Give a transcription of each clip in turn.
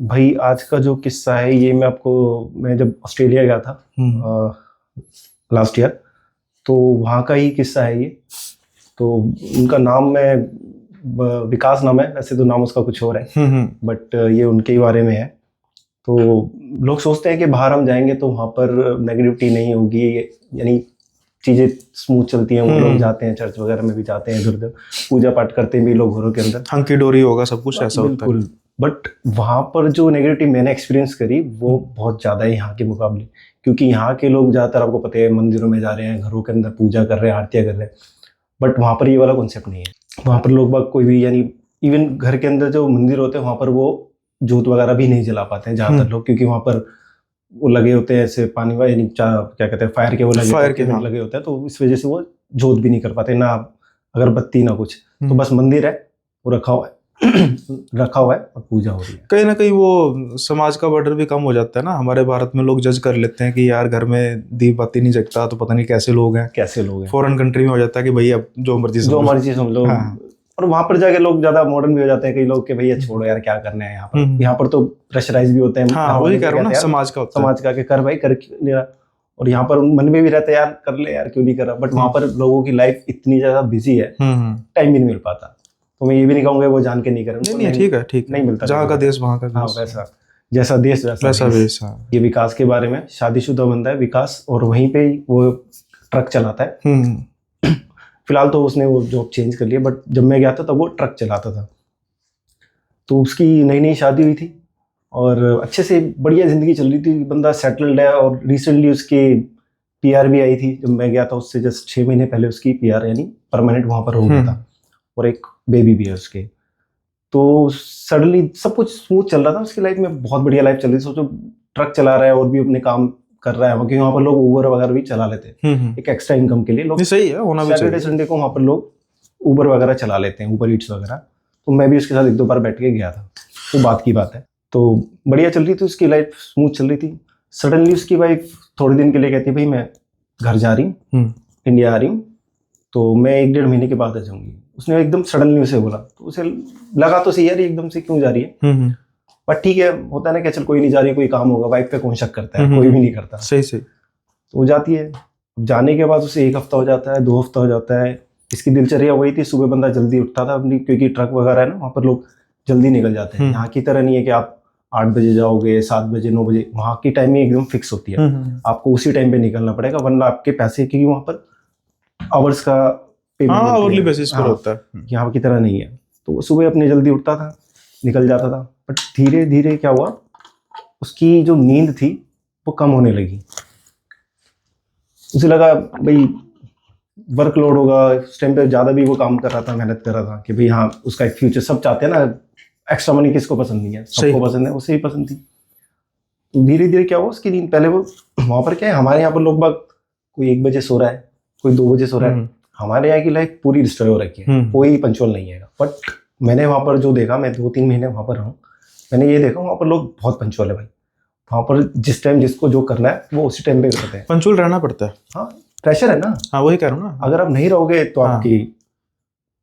भाई आज का जो किस्सा है ये मैं जब ऑस्ट्रेलिया गया था लास्ट ईयर, तो वहाँ का ही किस्सा है ये। तो उनका नाम विकास नाम है, वैसे तो नाम उसका कुछ और है, बट ये उनके ही बारे में है। तो लोग सोचते हैं कि बाहर हम जाएंगे तो वहाँ पर नेगेटिविटी नहीं होगी, यानी चीज़ें स्मूथ चलती हैं। वो लोग जाते हैं चर्च वगैरह में भी जाते हैं, इधर उधर पूजा पाठ करते हैं भी लोग घरों के अंदर, हंकी डोरी होगा, सब कुछ ऐसा होता है। बट वहाँ पर जो नेगेटिविटी मैंने एक्सपीरियंस करी वो बहुत ज़्यादा है यहाँ के मुकाबले। क्योंकि यहाँ के लोग ज़्यादातर, आपको पता है, मंदिरों में जा रहे हैं, घरों के अंदर पूजा कर रहे हैं, आरतियाँ कर रहे हैं। बट वहाँ पर ये वाला कॉन्सेप्ट नहीं है। वहाँ पर लोग बाग कोई भी, यानी इवन घर के अंदर जो मंदिर होते हैं वहाँ पर वो जोत वगैरह भी नहीं जला पाते हैं ज़्यादातर लोग, क्योंकि वहाँ पर वो लगे होते हैं ऐसे पानी वाले, यानी क्या कहते हैं, फायर के वो लगे होते हैं। तो इस वजह से वो जोत भी नहीं कर पाते, ना अगरबत्ती ना कुछ। तो बस मंदिर है, वो रखा हुआ है और पूजा हो रही है। कहीं ना कहीं वो समाज का बॉर्डर भी कम हो जाता है ना। हमारे भारत में लोग जज कर लेते हैं कि यार घर में दीप बत्ती नहीं जगता तो पता नहीं कैसे लोग हैं। फॉरेन कंट्री में हो जाता है कि भैया जो मर्जी समझ लो। हाँ। और वहाँ पर जाके लोग ज्यादा मॉडर्न भी हो जाते हैं कई लोग, कि भैया छोड़ो यार, क्या करना है यहाँ पर। यहाँ पर तो प्रेशराइज भी होते हैं। हाँ, वही कह रहा हूँ ना, समाज का के कर भाई कर। और यहाँ पर मन में भी रहता है यार, कर ले यार, क्यों नहीं कर रहा। बट वहाँ पर लोगों की लाइफ इतनी ज्यादा बिजी है, टाइम भी नहीं मिल पाता। तो मैं ये भी नहीं कहूँगा वो जान के नहीं करेंगे। नहीं, ठीक है, नहीं मिलता। जहाँ का देश वहाँ का देश। हाँ, वैसा जैसा देश वैसा देश। ये विकास के बारे में, शादीशुदा बंदा है विकास, और वहीं पे वो ट्रक चलाता है। फिलहाल तो उसने वो जॉब चेंज कर लिया, बट जब मैं गया था तब वो ट्रक चलाता था। तो उसकी नई नई शादी हुई थी और अच्छे से बढ़िया जिंदगी चल रही थी, बंदा सेटल्ड है। और रिसेंटली उसकी PR भी आई थी। जब मैं गया था उससे जस्ट 6 महीने पहले उसकी PR यानी परमानेंट वहाँ पर हो गया था, और एक बेबी भी है उसके। तो सडनली सब कुछ स्मूथ चल रहा था उसकी लाइफ में, बहुत बढ़िया लाइफ चल रही थी। सोचो, ट्रक चला रहा है और भी अपने काम कर रहा है, क्योंकि वहाँ पर लोग उबर वगैरह भी चला लेते हैं एक एक्स्ट्रा इनकम के लिए। लोग सही है, होना भी चाहिए। सैटरडे संडे को वहाँ पर लोग उबर वगैरह चला लेते हैं, उबर ईट्स वगैरह। तो मैं भी उसके साथ 1-2 बार बैठ के गया था, वो बात की बात है। तो बढ़िया चल रही थी उसकी लाइफ, स्मूथ चल रही थी। सडनली उसकी वाइफ थोड़े दिन के लिए कहती, भाई मैं घर जा रही हूँ, इंडिया आ रही हूँ, तो मैं 1-1.5 महीने के बाद आ जाऊंगी। उसने एकदम सडनली उसे बोला, तो उसे लगा तो सही यार, एकदम से क्यों जा रही है। बट ठीक है, होता है ना कि चल कोई नहीं जा रही, कोई काम होगा। वाइफ पे कौन शक करता है, कोई भी नहीं करता। सही। तो वो जाती है। जाने के बाद उसे 1 हफ्ता हो जाता है, 2 हफ्ता हो जाता है। इसकी दिनचर्या वही थी, सुबह बंदा जल्दी उठता था अपनी, क्योंकि ट्रक वगैरह है ना, वहाँ पर लोग जल्दी निकल जाते हैं। यहाँ की तरह नहीं है कि आप 8 बजे जाओगे, 7 बजे 9 बजे। वहाँ की टाइमिंग एकदम फिक्स होती है, आपको उसी टाइम पे निकलना पड़ेगा, वरना आपके पैसे, क्योंकि वहाँ पर आवर्स का पेमेंट बेसिस पर होता है, यहाँ की तरह नहीं है। तो वो सुबह अपने जल्दी उठता था, निकल जाता था। बट धीरे धीरे क्या हुआ, उसकी जो नींद थी वो कम होने लगी। उसे लगा भाई वर्कलोड होगा, उस टाइम पे ज़्यादा भी वो काम कर रहा था, मेहनत कर रहा था, कि भाई हाँ उसका एक फ्यूचर। सब चाहते हैं ना, एक्स्ट्रा मनी किसको पसंद नहीं है, सबको पसंद है, उसे ही पसंद थी। तो धीरे धीरे क्या हुआ, उसकी नींद, पहले वो वहाँ पर क्या है, हमारे यहाँ पर लोग बाग कोई 1 बजे सो रहा है, कोई 2 बजे सो रहा है। हमारे यहाँ की लाइफ पूरी डिस्ट्रॉय हो रखी है, कोई पंचुअल नहीं है। बट मैंने वहाँ पर जो देखा, मैं 2-3 महीने वहाँ पर रहूँ, मैंने ये देखा वहाँ पर लोग बहुत पंचुअल है भाई। वहाँ पर जिस टाइम जिसको जो करना है वो उसी टाइम पे करते हैं। पंचुअल रहना पड़ता है। हाँ, प्रेशर है ना। हाँ, वही कह रहा हूँ ना, अगर आप नहीं रहोगे तो आपकी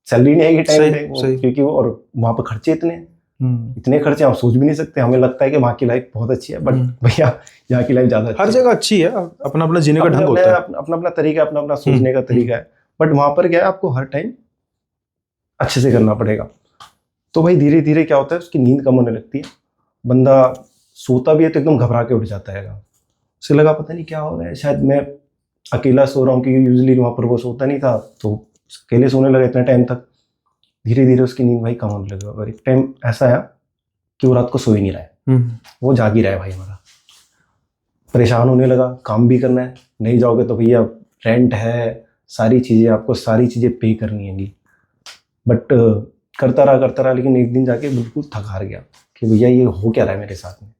सैलरी नहीं आएगी टाइम पे, क्योंकि वो, और वहाँ पर खर्चे इतने खर्चे आप सोच भी नहीं सकते। हमें लगता है कि वहाँ की लाइफ बहुत अच्छी है, बट भैया यहाँ की लाइफ ज्यादा हर जगह अच्छी है। अपना अपना जीने का ढंग होता है, अपना अपना तरीका, अपना अपना सोचने का तरीका है। बट वहाँ पर क्या है, आपको हर टाइम अच्छे से करना पड़ेगा। तो भाई धीरे धीरे क्या होता है, उसकी नींद कम होने लगती है। बंदा सोता भी है तो एकदम घबरा के उठ जाता है। उसे लगा पता नहीं क्या हो रहा है, शायद मैं अकेला सो रहा हूँ, क्योंकि यूजुअली वहाँ पर वो सोता नहीं था, तो अकेले सोने लगा इतने टाइम तक। धीरे धीरे उसकी नींद भाई कम होने लगा, और एक टाइम ऐसा है कि वो रात को सो ही नहीं रहा है, वो जाग ही रहा है भाई हमारा। परेशान होने लगा, काम भी करना है, नहीं जाओगे तो भैया रेंट है, सारी चीज़ें, आपको सारी चीज़ें पे करनी हैंगी। बट करता रहा, लेकिन एक दिन जाके बिल्कुल थक हार गया कि भैया ये हो क्या रहा है मेरे साथ में।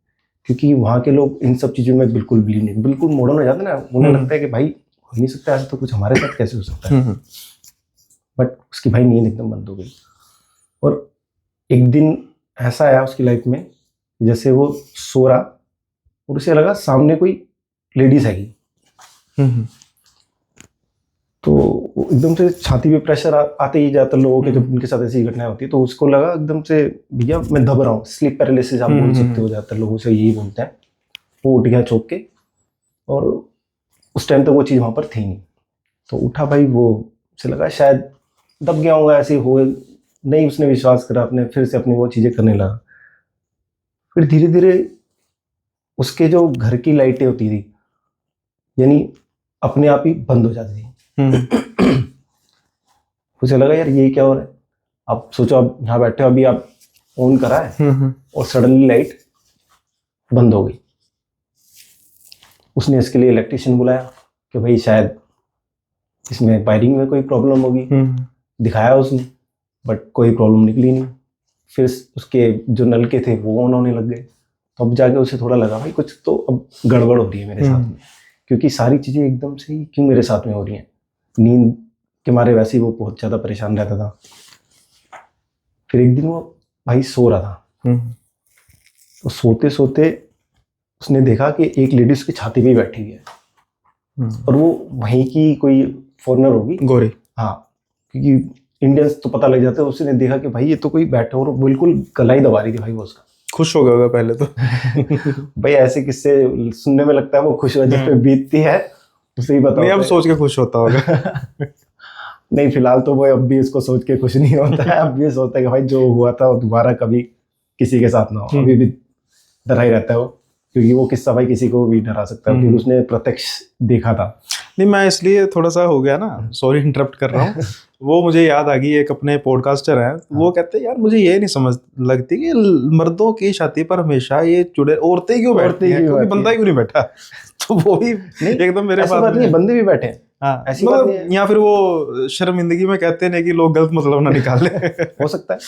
क्योंकि वहाँ के लोग इन सब चीज़ों में बिल्कुल बिलीव नहीं, बिल्कुल मॉडर्न हो जाते हैं ना, उन्हें लगता है कि भाई हो नहीं सकता ऐसा, तो कुछ हमारे साथ कैसे हो सकता है। बट उसकी भाई नींद एकदम बंद हो गई। और एक दिन ऐसा आया उसकी लाइफ में, जैसे वो सो रहा और उसे लगा सामने कोई लेडीज हैगी। तो वो एकदम से छाती पे प्रेशर आते ही जाता लोगों के, जब उनके साथ ऐसी घटनाएं होती है तो उसको लगा एकदम से भैया मैं दब रहा हूँ, स्लीप पैरालिसिस आप बोल सकते हो, ज़्यादातर लोगों से यही बोलते हैं। वो उठ गया चौंक के, और उस टाइम तक वो चीज़ वहाँ पर थी नहीं। तो उठा भाई, वो उसे लगा शायद दब गया होगा, ऐसे हो नहीं, उसने विश्वास करा, अपने फिर से अपनी वो चीज़ें करने लगा। फिर धीरे धीरे उसके जो घर की लाइटें होती थी यानी अपने आप ही बंद हो जाती थी। उसे लगा यार ये क्या हो रहा है। आप सोचो, आप यहाँ बैठे हो, अभी आप ऑन करा है और सडनली लाइट बंद हो गई। उसने इसके लिए इलेक्ट्रिशियन बुलाया कि भाई शायद इसमें वायरिंग में कोई प्रॉब्लम होगी। दिखाया उसने, बट कोई प्रॉब्लम निकली नहीं। फिर उसके जो नलके थे वो ऑन होने लग गए। तो अब जाके उसे थोड़ा लगा भाई कुछ तो अब गड़बड़ हो रही है मेरे साथ में, क्योंकि सारी चीज़ें एकदम से ही क्यों मेरे साथ में हो रही हैं। नींद के मारे वैसे ही वो बहुत ज़्यादा परेशान रहता था। फिर एक दिन वो भाई सो रहा था, तो सोते सोते उसने देखा कि एक लेडी उसकी छाती पे ही बैठी हुई है, और वो वहीं की कोई फॉरेनर होगी, गोरी। हाँ, क्योंकि इंडियंस तो पता लग जाते हैं। उसने देखा कि भाई ये तो कोई बैठा, और बिल्कुल गला ही दबा रही थी भाई वो उसका। खुश हो गया होगा पहले तो। भाई ऐसे किस्से सुनने में लगता है वो खुश हो, जिस पे बीतती है उसे ही पता। नहीं, अब सोच के खुश होता होगा। नहीं, फिलहाल तो वो अब भी इसको सोच के खुश नहीं होता है। अब भी सोचता है कि भाई जो हुआ था वो दोबारा कभी किसी के साथ ना हो। अभी भी डरा ही रहता है वो, क्योंकि वो किस्सा भाई किसी को भी डरा सकता है, क्योंकि उसने प्रत्यक्ष देखा था। नहीं, मैं इसलिए थोड़ा सा हो गया ना, सॉरी इंटरप्ट कर रहा हूँ। वो मुझे याद आ गई, एक अपने पॉडकास्टर हैं, वो कहते हैं यार मुझे ये नहीं समझ लगती कि मर्दों की छाती पर हमेशा ये चुड़ैल, औरतें क्यों बैठती हैं, क्योंकि बंदा क्यों नहीं बैठा। तो वो भी एकदम मेरे पास नहीं, बंदे भी बैठे हैं। हाँ, ऐसी बात नहीं है। या फिर वो शर्मिंदगी में कहते हैं कि लोग गलत मतलब ना निकाले। हो सकता है,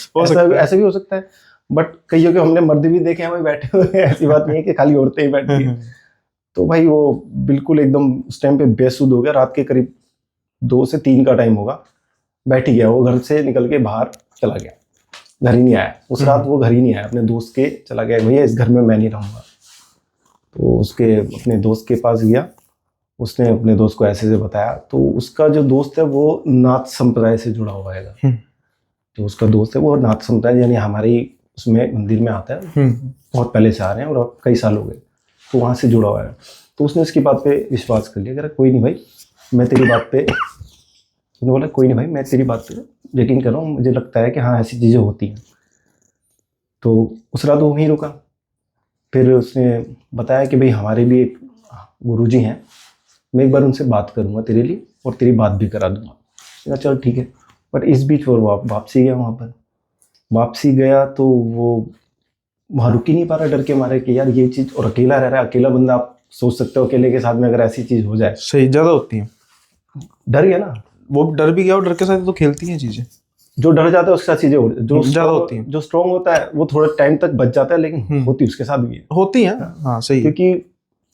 ऐसे भी हो सकता है। बट कईयों के हमने मर्द भी देखे हैं भाई बैठे हुए। ऐसी बात नहीं है कि खाली औरतें ही बैठती हैं। तो भाई वो बिल्कुल एकदम उस टाइम पे बेसुध हो गया। रात के करीब 2 से 3 का टाइम होगा। बैठ ही गया वो, घर से निकल के बाहर चला गया, घर ही नहीं आया उस रात। वो घर ही नहीं आया, अपने दोस्त के चला गया, भैया इस घर में मैं नहीं रहूँगा। तो उसके अपने दोस्त के पास गया, उसने अपने दोस्त को ऐसे बताया। तो उसका जो दोस्त है वो नाथ संप्रदाय से जुड़ा हुआ है। जो उसका दोस्त है वो नाथ संप्रदाय यानी हमारे उसमें मंदिर में आता है, बहुत पहले से आ रहे हैं और कई साल हो गए, तो वहाँ से जुड़ा हुआ है। तो उसने इसकी बात पे विश्वास कर लिया, कह रहा कोई नहीं भाई मैं तेरी बात पे, उसने बोला कोई नहीं भाई मैं तेरी बात पे यकीन कर रहा हूँ, मुझे लगता है कि हाँ ऐसी चीज़ें होती हैं। तो उस रात वो वहीं रुका। फिर उसने बताया कि भाई हमारे भी एक गुरुजी हैं, मैं एक बार उनसे बात करूँगा तेरे लिए और तेरी बात भी करा दूंगा। चल ठीक है। बट इस बीच वो वापसी गया, वहाँ पर वापसी गया तो वो वहाँ रुक ही नहीं पा रहा डर के मारे कि यार ये चीज़, और अकेला रह रहा है। अकेला बंदा आप सोच सकते हो अकेले के साथ में अगर ऐसी चीज़ हो जाए, सही ज़्यादा होती है। डर गया ना वो, डर भी गया, और डर के साथ तो खेलती हैं चीज़ें। जो डर जाता है उसके साथ चीज़ें जो ज़्यादा होती हैं। जो स्ट्रॉन्ग होता है वो थोड़ा टाइम तक बच जाता है, लेकिन होती उसके साथ भी है, होती है। हाँ सही, क्योंकि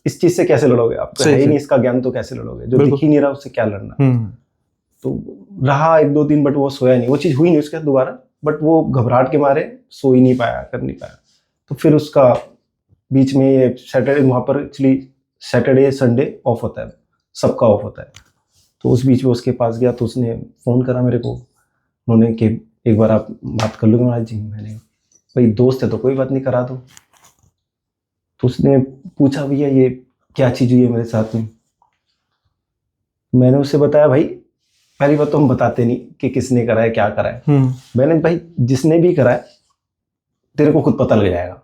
इस चीज़ से कैसे लड़ोगे, आपको है ही नहीं इसका ज्ञान, तो कैसे लड़ोगे। जो दिख ही नहीं रहा उससे क्या लड़ना। तो रहा 1-2 दिन, बट वो सोया नहीं, वो चीज़ हुई नहीं उसके साथ दोबारा। बट वो घबराहट के मारे सो ही नहीं पाया, कर नहीं पाया। तो फिर उसका बीच में ये सैटरडे, वहाँ पर एक्चुअली सैटरडे संडे ऑफ होता है, सबका ऑफ होता है। तो उस बीच में उसके पास गया तो उसने फ़ोन करा मेरे को, उन्होंने कि एक बार आप बात कर लोगे महाराज जी। मैंने भाई दोस्त है तो कोई बात नहीं, करा दो। तो उसने पूछा भैया ये क्या चीज़ हुई है मेरे साथ में। मैंने उससे बताया भाई पहली बात तो हम बताते नहीं कि किसने करा है क्या करा है। मैंने भाई जिसने भी करा है तेरे को खुद पता लग जाएगा।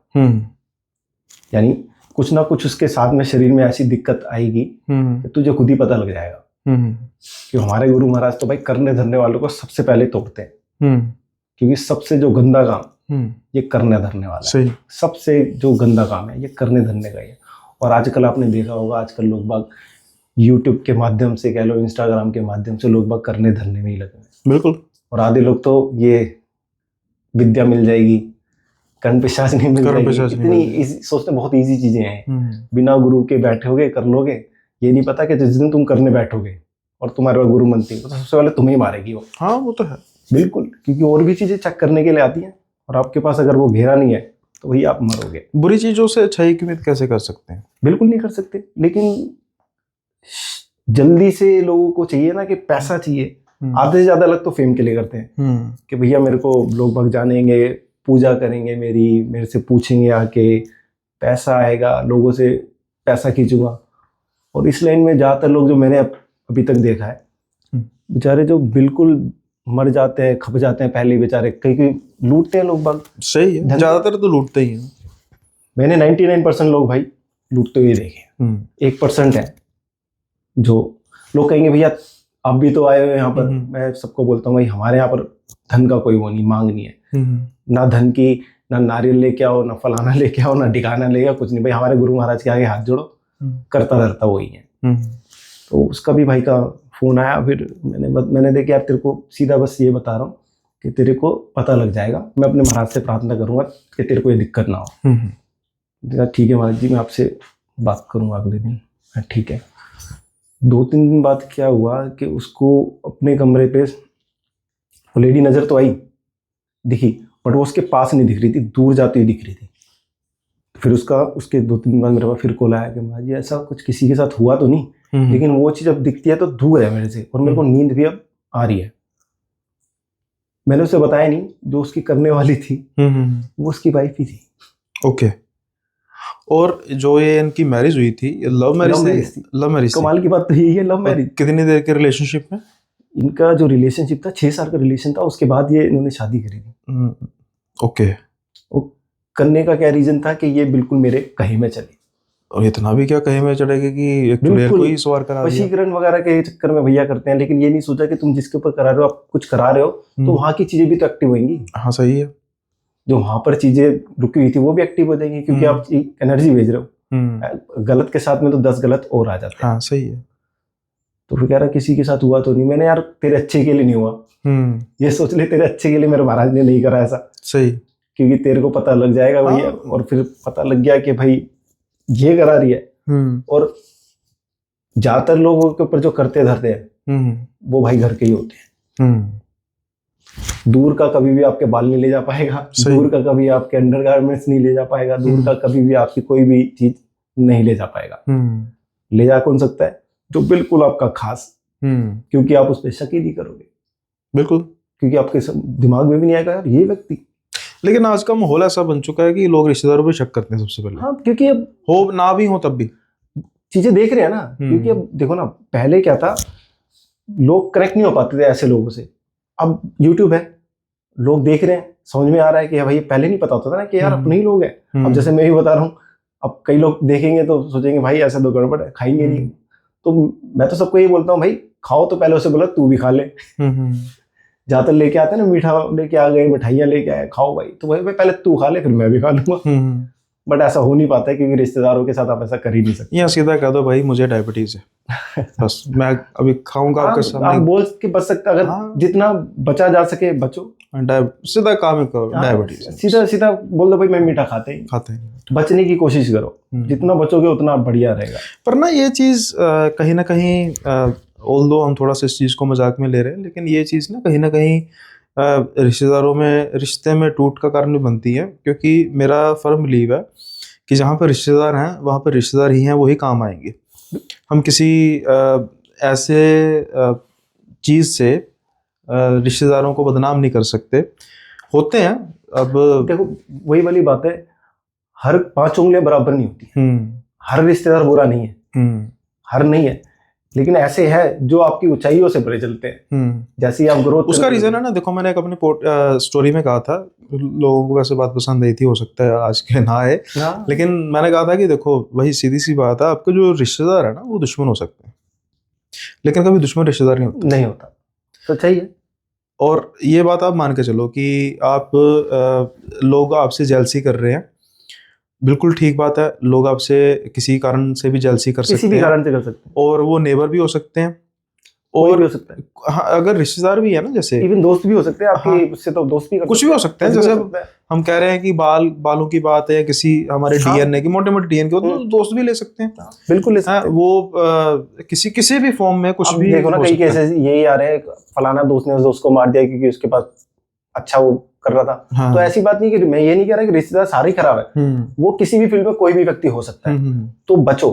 यानी कुछ ना कुछ उसके साथ में शरीर में ऐसी दिक्कत आएगी कि तुझे खुद ही पता लग जाएगा। कि हमारे गुरु महाराज तो भाई करने धरने वालों को सबसे पहले तोड़ते हैं, क्योंकि सबसे जो गंदा काम ये करने धरने वाला है। सबसे जो गंदा काम है ये करने धरने का ही है। और आजकल आपने देखा होगा, आजकल लोग बाग यूट्यूब के माध्यम से कह लो, इंस्टाग्राम के माध्यम से लोग बाग करने धरने में ही लगे हैं। बिल्कुल। और आधे लोग तो ये विद्या मिल जाएगी, कर्ण पिशाच नहीं मिल जाएगी, इतनी सोचते बहुत इजी चीजें हैं, बिना गुरु के बैठोगे कर लोगे। ये नहीं पता कि जिस दिन तुम करने बैठोगे और तुम्हारे पास गुरु मनती है तो सबसे पहले तुम्हें ही मारेगी वो। हाँ वो तो है बिल्कुल, क्योंकि और भी चीजें चेक करने के लिए आती हैं, और आपके पास अगर वो घेरा नहीं है तो वही आप मरोगे। बुरी चीजों से अच्छाई की उम्मीद कैसे कर सकते हैं? बिल्कुल नहीं कर सकते, लेकिन जल्दी से लोगों को चाहिए ना कि पैसा चाहिए, आधे से ज्यादा अलग तो फेम के लिए करते हैं कि भैया मेरे को लोग भग जानेंगे, पूजा करेंगे, मेरे से पूछेंगे आके, पैसा आएगा, लोगों से पैसा खींचूंगा। और इस लाइन में ज्यादातर लोग जो मैंने अभी तक देखा है, बेचारे जो बिल्कुल मर जाते हैं, खप जाते हैं पहले बेचारे, कहीं लूटते हैं लोग बाग। सही है, ज्यादातर तो लूटते ही हैं। मैंने 99% लोग भाई लूटते हुए देखे। 1% है जो लोग कहेंगे भैया आप भी तो आए हो यहाँ पर। मैं सबको बोलता हूँ भाई हमारे यहाँ पर धन का कोई वो नहीं, मांग नहीं है। ना धन की, ना नारियल लेके आओ, ना फलाना लेके आओ, ना ढिकाना लेके आओ, कुछ नहीं भाई। हमारे गुरु महाराज के आगे हाथ जोड़ो, करता रहता वही है। तो उसका भी भाई का फोन आया, फिर मैंने देखा यार तेरे को सीधा बस ये बता रहा हूँ कि तेरे को पता लग जाएगा। मैं अपने महाराज से प्रार्थना करूंगा कि तेरे को ये दिक्कत ना हो। ठीक है महाराज जी, मैं आपसे बात करूंगा अगले दिन। ठीक है। 2-3 दिन बाद क्या हुआ कि उसको अपने कमरे पे लेडी नजर तो आई, दिखी, बट वो उसके पास नहीं दिख रही थी, दूर जाती हुई दिख रही थी। फिर उसके 2-3 दिन बाद मेरे पास फिर कॉल आया कि महाराज जी ऐसा कुछ किसी के साथ हुआ तो नहीं, लेकिन वो चीज अब दिखती है तो दूर है मेरे से, और मेरे को नींद भी अब आ रही है। मैंने उसे बताया नहीं, जो उसकी करने वाली थी वो उसकी वाइफ ही थी। ओके। और जो ये इनकी मैरिज हुई थी, लव मैरिज थी? Love marriage. कमाल की बात तो यही है, लव मैरिज। कितनी देर के रिलेशनशिप में? इनका जो रिलेशनशिप था 6 साल का रिलेशन था, उसके बाद ये इन्होंने शादी करी थी। ओके। वो करने का क्या रीजन था कि ये बिल्कुल मेरे कहे में चली। और इतना भी क्या कहे में चढ़ेगा कि एक प्लेयर को ही सवार करा दिया। वशीकरण वगैरह के चक्कर में भैया करते हैं, लेकिन ये नहीं सोचा कि तुम जिसके ऊपर करा रहे हो, आप कुछ करा रहे हो तो वहाँ की चीजें भी तो एक्टिव होंगी। हाँ सही है। जो वहां पर चीजें रुकी हुई थी वो भी एक्टिव हो जाएंगी, क्योंकि आप एनर्जी भेज रहे हो। गलत के साथ में तो 10 गलत और आ जाते हैं। हाँ सही है। तो फिर कह रहा किसी के साथ हुआ तो नहीं। मैंने यार तेरे अच्छे के लिए नहीं हुआ, ये सोच ले तेरे अच्छे के लिए मेरे महाराज ने नहीं करा ऐसा। सही। क्योंकि तेरे को पता लग जाएगा भैया। और फिर पता लग गया कि भाई ये करा रही है। और ज्यादातर लोगों के ऊपर जो करते धरते हैं वो भाई घर के ही होते हैं। दूर का कभी भी आपके बाल नहीं ले जा पाएगा, दूर का कभी आपके अंडरगारमेंट्स नहीं ले जा पाएगा, दूर का कभी भी आपकी कोई भी चीज नहीं ले जा पाएगा। ले जा कौन सकता है? जो बिल्कुल आपका खास, क्योंकि आप उस पर शक ही नहीं करोगे। बिल्कुल, क्योंकि आपके दिमाग में भी नहीं आएगा यार ये व्यक्ति। लेकिन आज का माहौल ऐसा बन चुका है कि लोग रिश्तेदारों पे शक करते हैं सबसे पहले। हाँ, क्योंकि अब हो ना भी हो तब भी चीजें देख रहे हैं ना। क्योंकि अब देखो ना, पहले क्या था, लोग कनेक्ट नहीं हो पाते थे ऐसे लोगों से। अब यूट्यूब है, लोग देख रहे हैं, समझ में आ रहा है कि भाई पहले नहीं पता होता था ना कि यार अपने ही लोग हैं। अब जैसे मैं भी बता रहा हूँ, अब कई लोग देखेंगे तो सोचेंगे भाई ऐसा तो गड़बड़ है, खाएंगे नहीं। तो मैं तो सबको यही बोलता हूँ भाई खाओ तो पहले उसे बोला तू भी खा ले। ज्यादातर लेके आते हैं ना, मीठा लेके आ गए, मिठाइयाँ लेके आए, खाओ भाई, तो भाई पहले तू खा ले फिर मैं भी खा लूंगा। बट ऐसा हो नहीं पाता है क्योंकि रिश्तेदारों के साथ आप ऐसा कर ही नहीं सकते। यहाँ सीधा कह दो भाई मुझे डायबिटीज है, बस मैं अभी खाऊंगा आपके सामने। आप बोल के बच सकते, अगर जितना बचा जा सके बचो। सीधा काम करो, डायबिटीज सीधा सीधा बोल दो भाई मैं मीठा खाते हैं, बचने की कोशिश करो। जितना बचोगे उतना बढ़िया रहेगा। पर ना ये चीज कहीं ना कहीं, ऑल्दो हम थोड़ा सा इस चीज को मजाक में ले रहे हैं, लेकिन ये चीज ना कहीं रिश्तेदारों में, रिश्ते में टूट का कारण भी बनती है। क्योंकि मेरा फर्म बिलीव है कि जहाँ पर रिश्तेदार हैं वहाँ पर रिश्तेदार ही हैं, वही काम आएंगे। हम किसी ऐसे चीज़ से रिश्तेदारों को बदनाम नहीं कर सकते। होते हैं, अब देखो वही वाली बात है, हर 5 उंगलियां बराबर नहीं होती। हर रिश्तेदार बुरा नहीं है, हर नहीं है, लेकिन ऐसे है जो आपकी ऊंचाइयों से परे चलते हैं। जैसे आप ग्रोथ, उसका रीजन है ना, देखो मैंने एक अपनी स्टोरी में कहा था, लोगों को वैसे बात पसंद आई थी, हो सकता है आज के ना आए, लेकिन मैंने कहा था कि देखो वही सीधी सी बात है, आपके जो रिश्तेदार है ना वो दुश्मन हो सकते हैं, लेकिन कभी दुश्मन रिश्तेदार नहीं होता। सच्चाई है। और ये बात आप मान के चलो कि आप लोग आपसे जेलसी कर रहे हैं, बिल्कुल ठीक बात है। लोग आपसे किसी कारण से भी जेलसी कर सकते हैं, किसी भी कारण से कर सकते हैं, और वो नेबर भी हो सकते हैं, और भी हो सकता है। हाँ, अगर रिश्तेदार भी है ना, जैसे इवन दोस्त भी हो सकते हैं आपके। हाँ, उससे तो दोस्त भी कुछ भी हो सकते हैं। जैसे हम कह रहे हैं कि बालों की बात है, किसी हमारे डीएनए की, मोटे मोटे डीएनए की, तो दोस्त भी ले सकते हैं। बिल्कुल ले सकते हैं। वो किसी भी फॉर्म में कुछ भी देखो ना, कई केसेस यही आ रहे हैं, फलाना दोस्त ने उस दोस्त को मार दिया क्योंकि उसके पास अच्छा वो कर रहा था। हाँ। तो ऐसी बात नहीं कि मैं ये नहीं कह रहा कि रिश्तेदार सारे ही खराब है, वो किसी भी फील्ड में कोई भी व्यक्ति हो सकता है। तो बचो।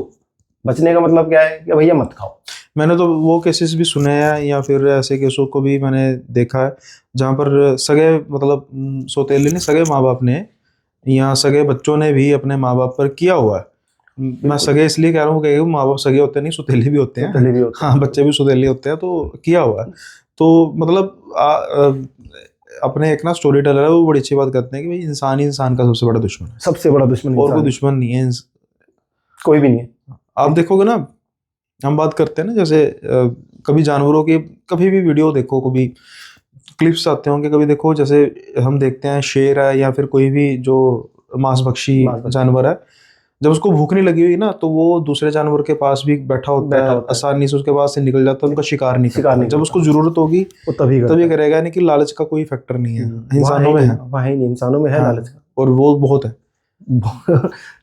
बचने का मतलब क्या है कि भैया मत खाओ। मैंने तो वो केसेस भी सुने हैं, या फिर ऐसे केसों को भी मैंने देखा है जहाँ पर सगे मतलब सौतेले ने, सगे माँ बाप ने या सगे बच्चों ने भी अपने माँ बाप पर किया हुआ है। मैं सगे इसलिए कह रहा हूँ कि माँ बाप सगे होते नहीं, सौतेले भी होते हैं। सौतेले भी होते हैं। हाँ, बच्चे भी सौतेले होते हैं, तो किया हुआ है। तो मतलब अपने एक ना स्टोरी टेलर है, वो बड़ी अच्छी बात करते हैं कि भाई इंसान ही इंसान का सबसे बड़ा दुश्मन है, सबसे बड़ा दुश्मन और कोई इंसान है। दुश्मन नहीं है। कोई भी नहीं है। आप देखोगे ना, हम बात करते हैं ना जैसे कभी जानवरों की कभी भी वीडियो देखो, कभी क्लिप्स आते होंगे, कभी देखो जैसे हम देखते हैं शेर है या फिर कोई भी जो मांसभक्षी जानवर है, जब उसको भूख नहीं लगी हुई ना, तो वो दूसरे जानवर के पास भी बैठा होता है, आसानी से उसके पास से निकल जाता है, उनका शिकार नहीं करता। जब उसको जरूरत होगी वो तभी करेगा, नहीं कि लालच का कोई फैक्टर नहीं है, इंसानों में है। वहाँ ही नहीं, इंसानों में है लालच का, और वो बहुत है।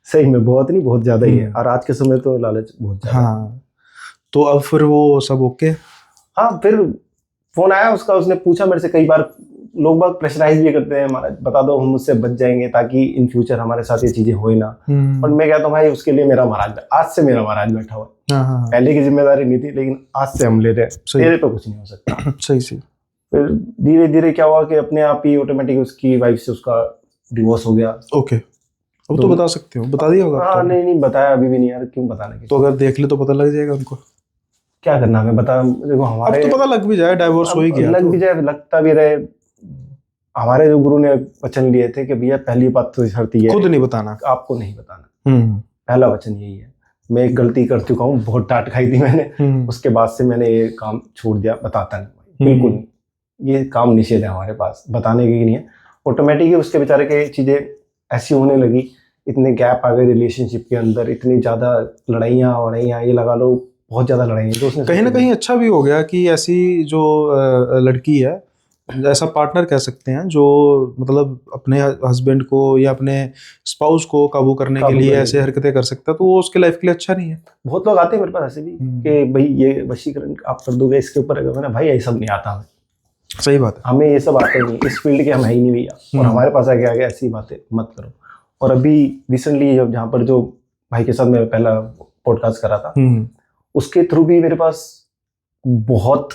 सही में बहुत नहीं, बहुत ज्यादा ही है। और आज के समय तो लालच बहुत ज्यादा। हाँ, तो अब फिर वो सब ओके। हाँ, फिर फोन आया उसका, उसने पूछा मेरे से कई बार। लोग बाग प्रेशराइज भी करते हैं, हमारा बता दो हम उससे बच जाएंगे ताकि इन फ्यूचर हमारे साथ ये चीजें होए ना। और मैं कहता हूँ भाई उसके लिए मेरा महाराज, आज से मेरा महाराज बैठा हुआ है। पहले की जिम्मेदारी नहीं थी, लेकिन आज से हम ले रहे हैं, तेरे पे कुछ नहीं हो सकता। सही सही। फिर धीरे धीरे क्या हुआ कि अपने आप ही ऑटोमेटिक उसकी वाइफ से उसका डिवोर्स हो गया। ओके, अब तो बता सकते हो, बता दिया होगा। हाँ, नहीं बताया अभी भी नहीं यार, क्यों बताना किसी। तो अगर देख ले तो पता लग जाएगा उनको। क्या करना हमें बता, देखो हमारे अब तो पता लग भी जाए, डाइवोर्स हो ही गया, लग भी जाए, लगता भी रहे। हमारे जो गुरु ने वचन लिए थे कि भैया पहली बात तो शर्त ये है, खुद नहीं बताना, आपको नहीं बताना। पहला वचन यही है। मैं एक गलती कर चुका हूँ, बहुत डांट खाई थी मैंने, उसके बाद से मैंने ये काम छोड़ दिया, बताता नहीं, बिल्कुल नहीं। ये काम निषेध है हमारे पास, बताने की नहीं है। ऑटोमेटिक ही उसके बेचारे के चीजें ऐसी होने लगी, इतने गैप आ गए रिलेशनशिप के अंदर, इतनी ज्यादा लड़ाइयाँ ये लगा लो, बहुत ज्यादा लड़ाइयाँ। तो उसने कहीं ना कहीं अच्छा भी हो गया कि ऐसी जो लड़की है, ऐसा पार्टनर कह सकते हैं, जो मतलब अपने हस्बैंड को या अपने स्पाउस को काबू करने के लिए ऐसे हरकतें कर सकता है, तो वो उसके लाइफ के लिए अच्छा नहीं है। बहुत लोग आते हैं मेरे पास ऐसे भी कि भाई ये वशीकरण आप कर दोगे इसके ऊपर, मैंने भाई ये सब नहीं आता हमें। सही बात है, हमें ये सब आता ही नहीं, इस फील्ड के हम है ही नहीं भैया, और हमारे पास आगे आगे ऐसी बातें मत करो। और अभी रिसेंटली जब जहाँ पर जो भाई के साथ मैं पहला पॉडकास्ट करा था, उसके थ्रू भी मेरे पास बहुत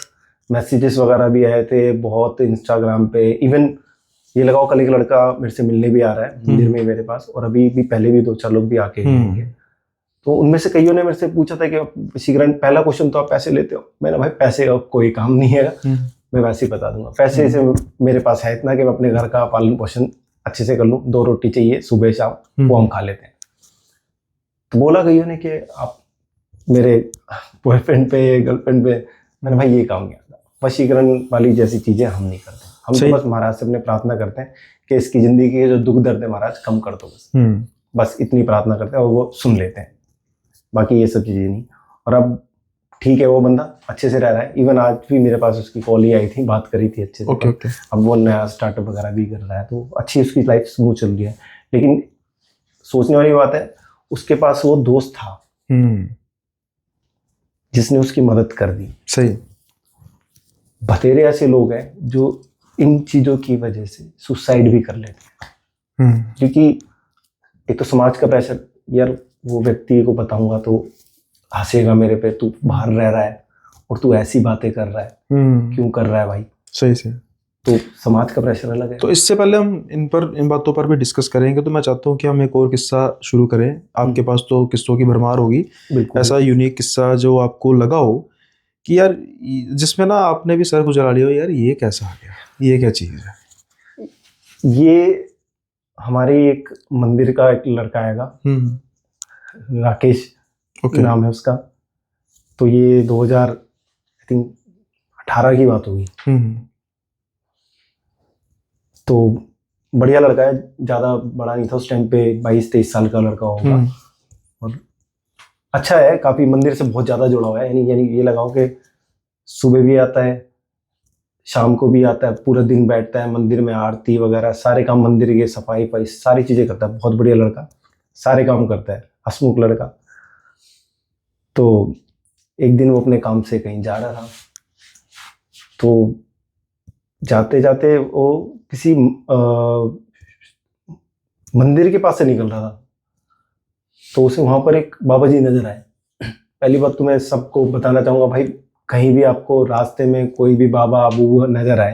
मैसेजेस वगैरह भी आए थे, बहुत इंस्टाग्राम पे। इवन ये लगाओ कल एक लड़का मेरे से मिलने भी आ रहा है मंदिर में मेरे पास, और अभी भी पहले भी 2-4 लोग भी आके गए। तो उनमें से कईयों ने मेरे से पूछा था कि वशीकरण, पहला क्वेश्चन तो आप पैसे लेते हो? मैंने भाई पैसे का कोई काम नहीं है, मैं वैसे ही बता दूंगा। पैसे से मेरे पास है इतना कि मैं अपने घर का पालन पोषण अच्छे से कर लूँ, 2 रोटी चाहिए सुबह शाम, वो हम खा लेते हैं। तो बोला कईयों ने कि आप मेरे बॉयफ्रेंड पे, गर्लफ्रेंड पे। मैंने भाई ये काम नहीं आता, वशीकरण वाली जैसी चीजें हम नहीं करते। हम तो बस महाराज से अपने प्रार्थना करते हैं कि इसकी जिंदगी के जो दुख दर्द है महाराज कम कर दो, बस इतनी प्रार्थना करते हैं, और वो सुन लेते हैं। बाकी ये सब चीजें नहीं। और अब ठीक है, वो बंदा अच्छे से रह रहा है। इवन आज भी मेरे पास उसकी कॉल ही आई थी, बात करी थी अच्छे से। ओके। अब वो नया स्टार्टअप वगैरह भी कर रहा है, तो अच्छी उसकी लाइफ स्मूथ चल रही है। लेकिन सोचने वाली बात है, उसके पास वो दोस्त था जिसने उसकी मदद कर दी। सही। बतेरे ऐसे लोग हैं जो इन चीजों की वजह से सुसाइड भी कर लेते हैं, क्योंकि एक तो समाज का प्रेशर, यार वो व्यक्ति को बताऊंगा तो हंसेगा मेरे पे, तू बाहर रह रहा है और तू ऐसी बातें कर रहा है, क्यों कर रहा है भाई? सही से। तो समाज का प्रेशर अलग है। तो इससे पहले हम इन बातों पर भी डिस्कस करेंगे, तो मैं चाहता हूँ कि हम एक और किस्सा शुरू करें। आपके पास तो किस्सों की भरमार होगी, ऐसा यूनिक किस्सा जो आपको लगा हो कि यार जिसमें ना आपने भी सर गुजरा लिया हो, यार ये कैसा आ गया, ये क्या चीज़ है। ये हमारे एक मंदिर का एक लड़का आएगा, राकेश नाम है उसका। तो ये 2018 की बात होगी। तो बढ़िया लड़का है, ज्यादा बड़ा नहीं था उस टाइम पे, 22-23 साल का लड़का होगा। और अच्छा है, काफी मंदिर से बहुत ज्यादा जुड़ा हुआ है। यानी ये लगाओ कि सुबह भी आता है, शाम को भी आता है, पूरा दिन बैठता है मंदिर में, आरती वगैरह सारे काम, मंदिर के सफाई सारी चीजें करता है। बहुत बढ़िया लड़का, सारे काम करता है, हंसमुख लड़का। तो एक दिन वो अपने काम से कहीं जा रहा था, तो जाते जाते वो किसी मंदिर के पास से निकल रहा था, तो उसे वहां पर एक बाबा जी नजर आए। पहली बात तो मैं सबको बताना चाहूंगा भाई, कहीं भी आपको रास्ते में कोई भी बाबा अबू नजर आए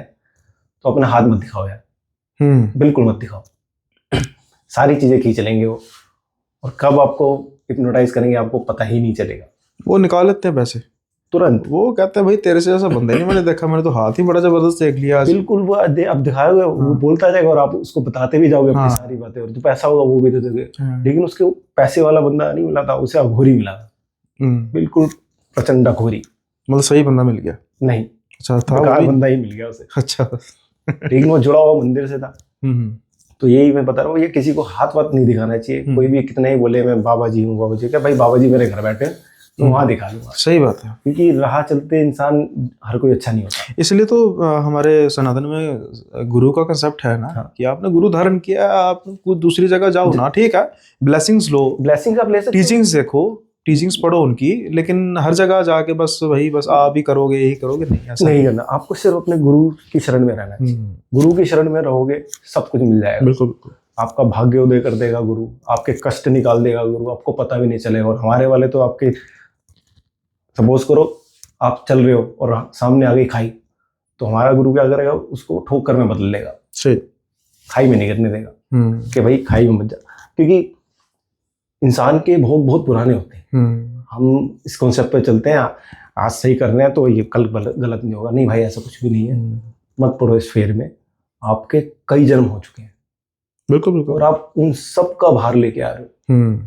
तो अपना हाथ मत दिखाओ यार, बिल्कुल मत दिखाओ। सारी चीजें खींच लेंगे वो, और कब आपको हिप्नोटाइज करेंगे आपको पता ही नहीं चलेगा। वो निकाल लेते हैं पैसे तुरंत। वो कहते हैं भाई तेरे से ऐसा बंदा ही नहीं मैंने देखा, मैंने तो हाथ ही बड़ा जबरदस्त देख लिया आज। बिल्कुल, वो अब दिखाओगे वो हाँ। बोलता जाएगा और आप उसको बताते भी जाओगे अपनी हाँ। सारी बातें, और जो पैसा होगा वो भी दे दोगे। हाँ। लेकिन उसके पैसे वाला बंदा नहीं मिला था, उसे अघोरी मिला था, बिल्कुल प्रचंड अघोरी। मतलब सही बंदा मिल गया? नहीं, अच्छा था वो बेकार भी? बंदा ही मिल गया उसे। अच्छा। लेकिन वो जुड़ा हुआ मंदिर से था। तो यही मैं बता रहा हूँ, ये किसी को हाथ वाथ नहीं दिखाना चाहिए। कोई भी कितना ही बोले मैं बाबा जी हूँ, बाबा जी, क्या भाई बाबा जी मेरे घर बैठे हैं तो वहाँ दिखा लूंगा। सही बात है, क्योंकि राह चलते इंसान हर कोई अच्छा नहीं होता। इसलिए तो हमारे सनातन में गुरु का कंसेप्ट है ना। हाँ। कि आपने गुरु धारण किया, आप कुछ दूसरी जगह जाओ ना, ठीक है, ब्लेसिंग्स लो, ब्लेसिंग्स आप ले सकते हो, टीचिंग्स देखो, टीचिंग्स पढ़ो उनकी, लेकिन हर जगह जाके बस वही बस आप ही करोगे यही करोगे, नहीं ऐसा नहीं करना। आपको सिर्फ अपने गुरु की शरण में रहना चाहिए। गुरु की शरण में रहोगे सब कुछ मिल जाएगा। बिल्कुल बिल्कुल। आपका भाग्य उदय कर देगा गुरु, आपके कष्ट निकाल देगा गुरु, आपको पता भी नहीं चलेगा। और हमारे वाले तो आपके, सपोज करो आप चल रहे हो और सामने आ गई खाई, तो हमारा गुरु क्या करेगा, उसको ठोकर में बदल लेगा। सही। खाई में नहीं गिरने देगा कि भाई खाई में मत जा। क्योंकि इंसान के भोग बहुत पुराने होते हैं। हम इस कॉन्सेप्ट पे चलते हैं आज सही कर रहे हैं तो ये कल गलत नहीं होगा। नहीं भाई, ऐसा कुछ भी नहीं है। मत पड़ो इस फेर में, आपके कई जन्म हो चुके हैं। बिल्कुल बिल्कुल। और आप उन सब का भार लेके आ रहे हो।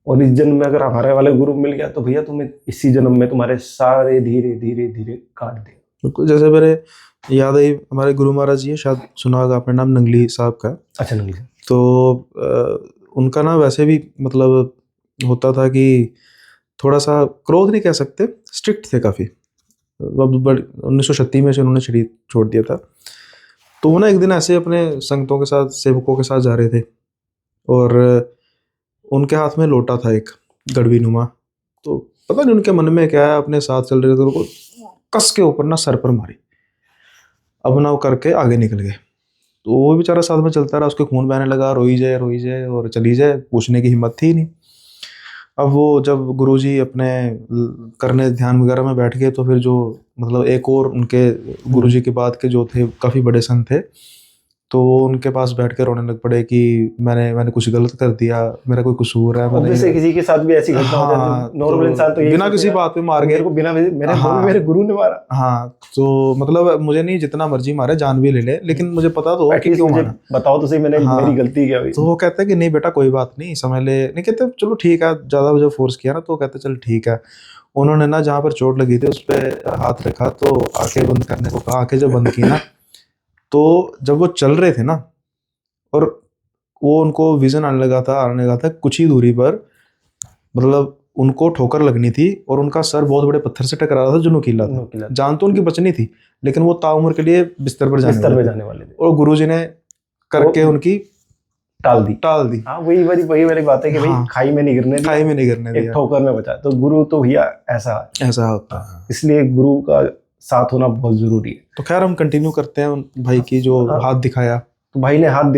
और इस जन्म में अगर हमारे वाले गुरु मिल गया तो भैया तुम्हें इसी जन्म में तुम्हारे सारे धीरे धीरे धीरे काट दे। बिल्कुल। जैसे मेरे याद आई, हमारे गुरु महाराज जी है, शायद सुना होगा आपने नाम, नंगली साहब का। अच्छा, नंगली। तो उनका ना वैसे भी मतलब होता था कि थोड़ा सा क्रोध नहीं कह सकते, स्ट्रिक्ट थे काफ़ी। अब 1936 में से उन्होंने शरीर छोड़ दिया था। तो वो ना एक दिन ऐसे अपने संगतों के साथ, सेवकों के साथ जा रहे थे, और उनके हाथ में लोटा था एक गड़वी नुमा। तो पता नहीं उनके मन में क्या है, अपने साथ चल रहे थे, उनको कस के ऊपर ना सर पर मारी, अब ना वो करके आगे निकल गए। तो वो बेचारा साथ में चलता रहा, उसके खून बहने लगा, रोई जाए और चली जाए, पूछने की हिम्मत थी नहीं। अब वो जब गुरुजी अपने करने ध्यान वगैरह में बैठ गए, तो फिर जो मतलब एक और उनके गुरुजी के बाद के जो थे काफ़ी बड़े संत थे, तो वो उनके पास बैठ के रोने लग पड़े कि मैंने कुछ गलत कर दिया, मेरा कोई कसूर है। मैंने किसी के साथ भी ऐसी घटना हो जाती, नॉर्मल इंसान तो बिना किसी बात पे मार गए, बिना मेरे गुरु ने मारा। हाँ, तो मतलब मुझे नहीं, जितना मर्जी मारे, जान भी ले ले, लेकिन मुझे पता तो कि क्यों मारा, बताओ तो सही, मेरी गलती क्या हुई। तो वो कहता है कि नहीं बेटा कोई बात नहीं, समझ ले। नहीं कहते चलो ठीक है, ज़्यादा मुझे फोर्स किया ना, तो कहते चल ठीक है। उन्होंने ना जहाँ पर चोट लगी थी उस पर हाथ रखा, तो आंखें बंद करने को कहा। आंखें जब बंद की ना, तो जब वो चल रहे थे ना, और वो उनको विजन आने लगा था कुछ ही दूरी पर, मतलब उनको ठोकर लगनी थी और उनका सर बहुत बड़े पत्थर से टकरा रहा था जो नुकीला था। जान तो उनकी बचनी थी, लेकिन वो ताउम्र के लिए बिस्तर पर जाने वाले थे। और गुरुजी ने करके उनकी टाल दी। हाँ, वही वाली बात है कि भाई खाई में नहीं गिरने दिया, एक ठोकर में बचा। तो गुरु तो भैया ऐसा होता है, इसलिए गुरु का साथ होना बहुत जरूरी है। तो खैर हम कंटिन्यू करते हैं भाई की जो हाथ दिखाया। तो भाई ने हाथ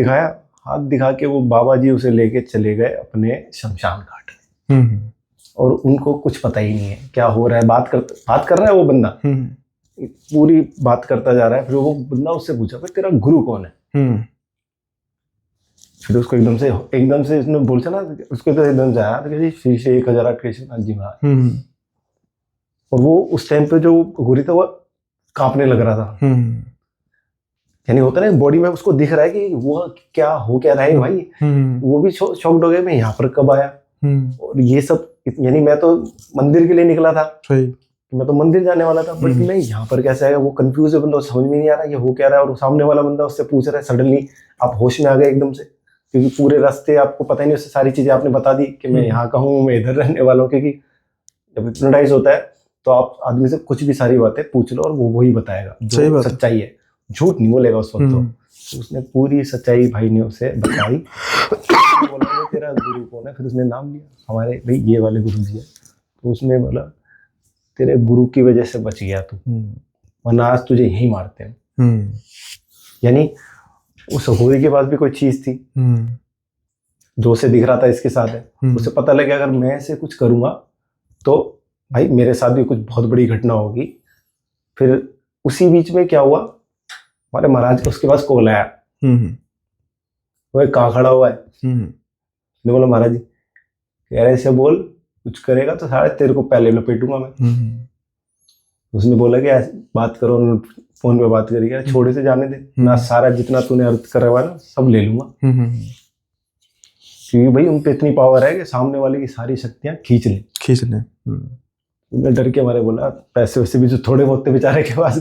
दिखा के वो बाबा जी उसे लेके चले गए अपने शमशान घाट में। और उनको कुछ पता ही नहीं है क्या हो रहा है। बात कर रहा है वो बंदा, पूरी बात करता जा रहा है। फिर वो बंदा उससे पूछा भाई तेरा गुरु कौन है। फिर उसको एकदम से इसने बोलता ना, उसको तो एकदम से आया तो श्री श्री 1008 कृष्णनाथ जी महाराज। और वो उस टाइम पे जो गुरु था वो कांपने लग रहा था। यानी होता है ना बॉडी में, उसको दिख रहा है कि वो क्या हो क्या रहा है भाई। वो भी शॉक्ड हो गया, मैं यहाँ पर कब आया। और ये सब, यानी मैं तो मंदिर के लिए निकला था, मैं तो मंदिर जाने वाला था, बट मैं यहाँ पर कैसे आया। वो कंफ्यूज है बंदा, समझ में नहीं आ रहा ये हो क्या रहा है। और सामने वाला बंदा उससे पूछ रहा है, सडनली आप होश में आ गए एकदम से, क्योंकि पूरे रास्ते आपको पता ही नहीं, उससे सारी चीजें आपने बता दी कि मैं यहाँ का हूँ, मैं इधर रहने वाला हूँ। क्योंकि जब हिप्नोटाइज होता है तो आप आदमी से कुछ भी सारी बातें पूछ लो और वो वही बताएगा जो सच्चाई है, झूठ नहीं बोलेगा उस वक्त। तो उसने पूरी सच्चाई भाई ने उसे बताई। बोला तेरा गुरु कौन है, फिर उसने नाम लिया, हमारे भाई ये वाले गुरु जी है। तो उसने बोला तेरे गुरु की वजह से बच गया तू, वरना आज तुझे यही मारते हैं। यानी उस अघोरी के पास भी कोई चीज थी जो उसे दिख रहा था इसके साथ है। उसे पता लगा अगर मैं ऐसे कुछ करूंगा तो भाई मेरे साथ भी कुछ बहुत बड़ी घटना होगी। फिर उसी बीच में क्या हुआ, हमारे महाराज उसके पास कॉल आया, वो कहाँ खड़ा हुआ है। मैंने बोला महाराज जी, कह रहे ऐसे बोल, कुछ करेगा तो सारे तेरे को पहले लपेटूंगा मैं। उसने बोला कि ऐसे बात करो, फोन पे बात करी, यार छोड़े से जाने दे ना, सारा जितना तूने अर्थ करा हुआ ना सब ले लूंगा। क्योंकि भाई उन पे इतनी पावर है कि सामने वाले की सारी शक्तियां खींच ले। उन्हें डर के मारे बोला पैसे वैसे भी जो थोड़े बहुत थे बेचारे के पास,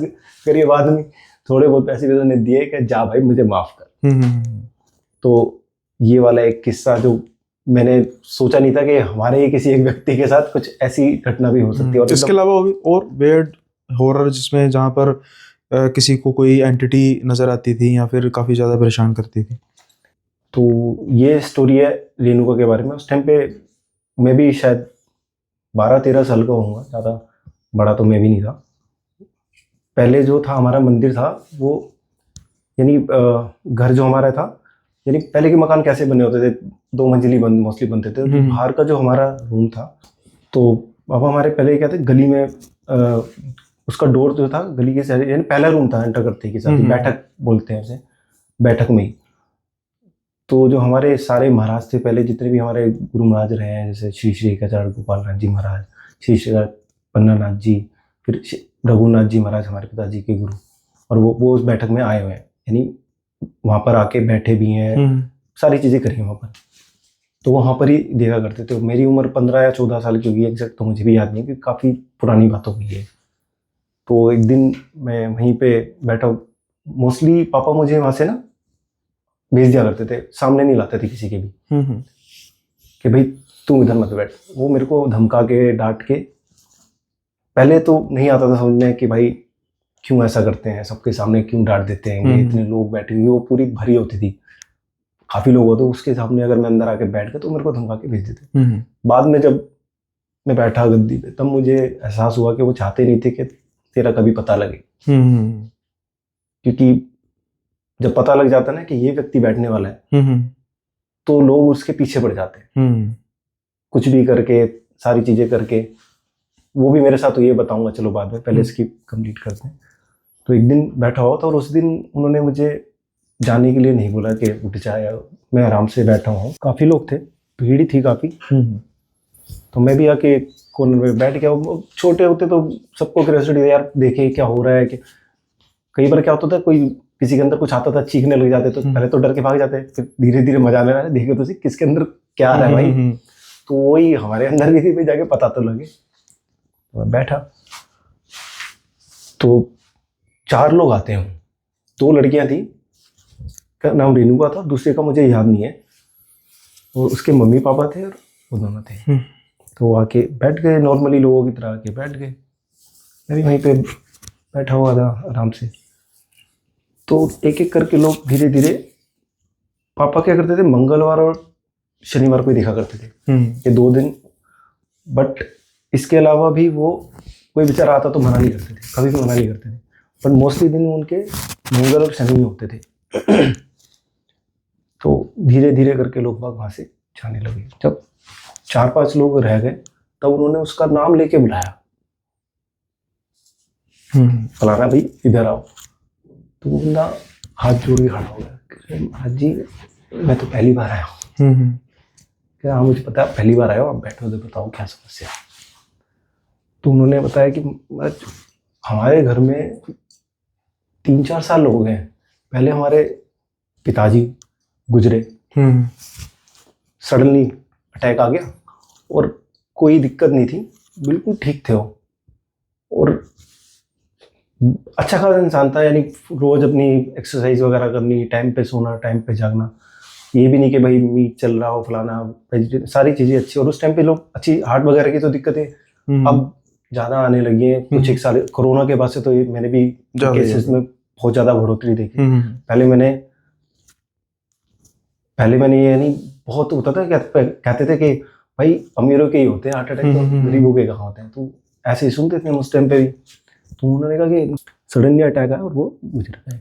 गरीब आदमी, थोड़े बहुत पैसे भी उन्होंने दिए कि जा भाई मुझे माफ कर। तो ये वाला एक किस्सा जो मैंने सोचा नहीं था कि हमारे ही किसी एक व्यक्ति के साथ कुछ ऐसी घटना भी हो सकती है। और इसके अलावा और वेयर्ड हॉरर जिसमें जहाँ पर किसी को कोई एंटिटी नजर आती थी या फिर काफी ज्यादा परेशान करती थी। तो ये स्टोरी है रेणुका के बारे में। उस टाइम पे मैं भी शायद 12-13 साल का होऊंगा, ज़्यादा बड़ा तो मैं भी नहीं था। पहले जो था हमारा मंदिर था वो, यानी घर जो हमारा था, यानी पहले के मकान कैसे बने होते थे, 2 मंजिली मोस्टली बनते थे। तो बाहर का जो हमारा रूम था, तो पापा हमारे पहले क्या थे, गली में उसका डोर जो था गली के साइड, यानी पहला रूम था एंटर करते के साथ ही, बैठक बोलते हैं उसे, बैठक में ही। तो जो हमारे सारे महाराज थे पहले, जितने भी हमारे गुरु महाराज रहे हैं, जैसे श्री श्री गजानन गोपाल नाथ जी महाराज, श्री श्री पन्ना नाथ जी, फिर रघुनाथ जी महाराज हमारे पिताजी के गुरु, और वो उस बैठक में आए हुए हैं, यानी वहाँ पर आके बैठे भी हैं, सारी चीज़ें करी हैं वहाँ पर। तो वहाँ पर ही देखा करते थे। मेरी उम्र 15 या 14 साल की होगी, एग्जैक्ट तो मुझे भी याद नहीं, क्योंकि काफ़ी पुरानी बात हो गई है। तो एक दिन मैं वहीं पे बैठा, मोस्टली पापा मुझे वहाँ से ना भेज दिया करते थे, सामने नहीं लाते थे किसी के भी, कि भाई तू इधर मत बैठ। वो मेरे को धमका के डांट के, पहले तो नहीं आता था समझ में कि भाई क्यों ऐसा करते हैं, सबके सामने क्यों डांट देते हैं, इतने लोग बैठे हुए, वो पूरी भरी होती थी, काफ़ी लोग होते, उसके सामने अगर मैं अंदर आके बैठ गया तो मेरे को धमका के भेज देते। बाद में जब मैं बैठा गद्दी पे, तब मुझे एहसास हुआ कि वो चाहते नहीं थे कि तेरा कभी पता लगे। क्योंकि जब पता लग जाता है ना कि ये व्यक्ति बैठने वाला है, तो लोग उसके पीछे पड़ जाते हैं, कुछ भी करके, सारी चीज़ें करके। वो भी मेरे साथ तो ये बताऊंगा, चलो बाद में, पहले इसकी कंप्लीट करते हैं। तो एक दिन बैठा हुआ था और उस दिन उन्होंने मुझे जाने के लिए नहीं बोला कि उठ जाए, मैं आराम से बैठा हूँ, काफ़ी लोग थे, भीड़ थी काफ़ी। तो मैं भी आके कॉर्नर में बैठ गया। छोटे होते तो सबको क्यूरियोसिटी, यार देखे क्या हो रहा है। कि कई बार क्या होता था, कोई किसी के अंदर कुछ आता था, चीखने लग जाते, तो पहले तो डर के भाग जाते, फिर धीरे धीरे मजा आने लगा, देखे तो सही किसके अंदर क्या आ रहा है भाई। तो वही हमारे अंदर भी थी, भाई जाके पता तो लगे। तो मैं बैठा, तो 4 लोग आते हैं, 2 लड़कियां थी, का नाम रेणुका था, दूसरे का मुझे याद नहीं है, और उसके मम्मी पापा थे और वो दोनों थे। तो आके बैठ गए, नॉर्मली लोगों की तरह आके बैठ गए। मैं भी वहीं पे बैठा हुआ था आराम से। तो एक एक करके लोग धीरे धीरे, पापा क्या करते थे, मंगलवार और शनिवार को ही देखा करते थे, ये 2 दिन। बट इसके अलावा भी वो कोई बेचारा आता तो मना नहीं करते थे, कभी भी मना नहीं करते थे। बट मोस्टली दिन उनके मंगल और शनि में होते थे। तो धीरे धीरे करके लोग बाग वहाँ से जाने लगे। जब 4-5 लोग रह गए, तब उन्होंने उसका नाम लेके बुलाया, फलाना भाई इधर आओ। तो वो बंदा हाथ जोड़ के खड़ा हो गया, महाराज जी मैं तो पहली बार आया हूँ। क्या? हाँ मुझे पता है पहली बार आया हो, आप बैठो तो बताओ क्या समस्या। तो उन्होंने बताया कि हमारे घर में 3-4 साल हो गए हैं, पहले हमारे पिताजी गुजरे, सडनली अटैक आ गया और कोई दिक्कत नहीं थी, बिल्कुल ठीक थे वो, और अच्छा खासा इंसान था, यानी रोज अपनी एक्सरसाइज वगैरह करनी, टाइम पे सोना, टाइम पे जागना, ये भी नहीं कि भाई मीट चल रहा हो फलाना, वेजिटेरियन, सारी चीज़ें अच्छी। और उस टाइम पे लोग अच्छी, हार्ट वगैरह की तो दिक्कतें अब ज़्यादा आने लगी हैं कुछ 1 साल कोरोना के बाद से। तो ये मैंने भी केसेस में बहुत ज़्यादा बढ़ोतरी देखी। पहले मैंने ये नहीं, बहुत होता था, कहते थे कि भाई अमीरों के ही होते हैं हार्ट अटैक, तो गरीबों के कहाँ होते हैं। तो ऐसे ही सुनते थे उस टाइम पे भी। तो उन्होंने कहा कि सडनली अटैक आया और वो गुजर गए।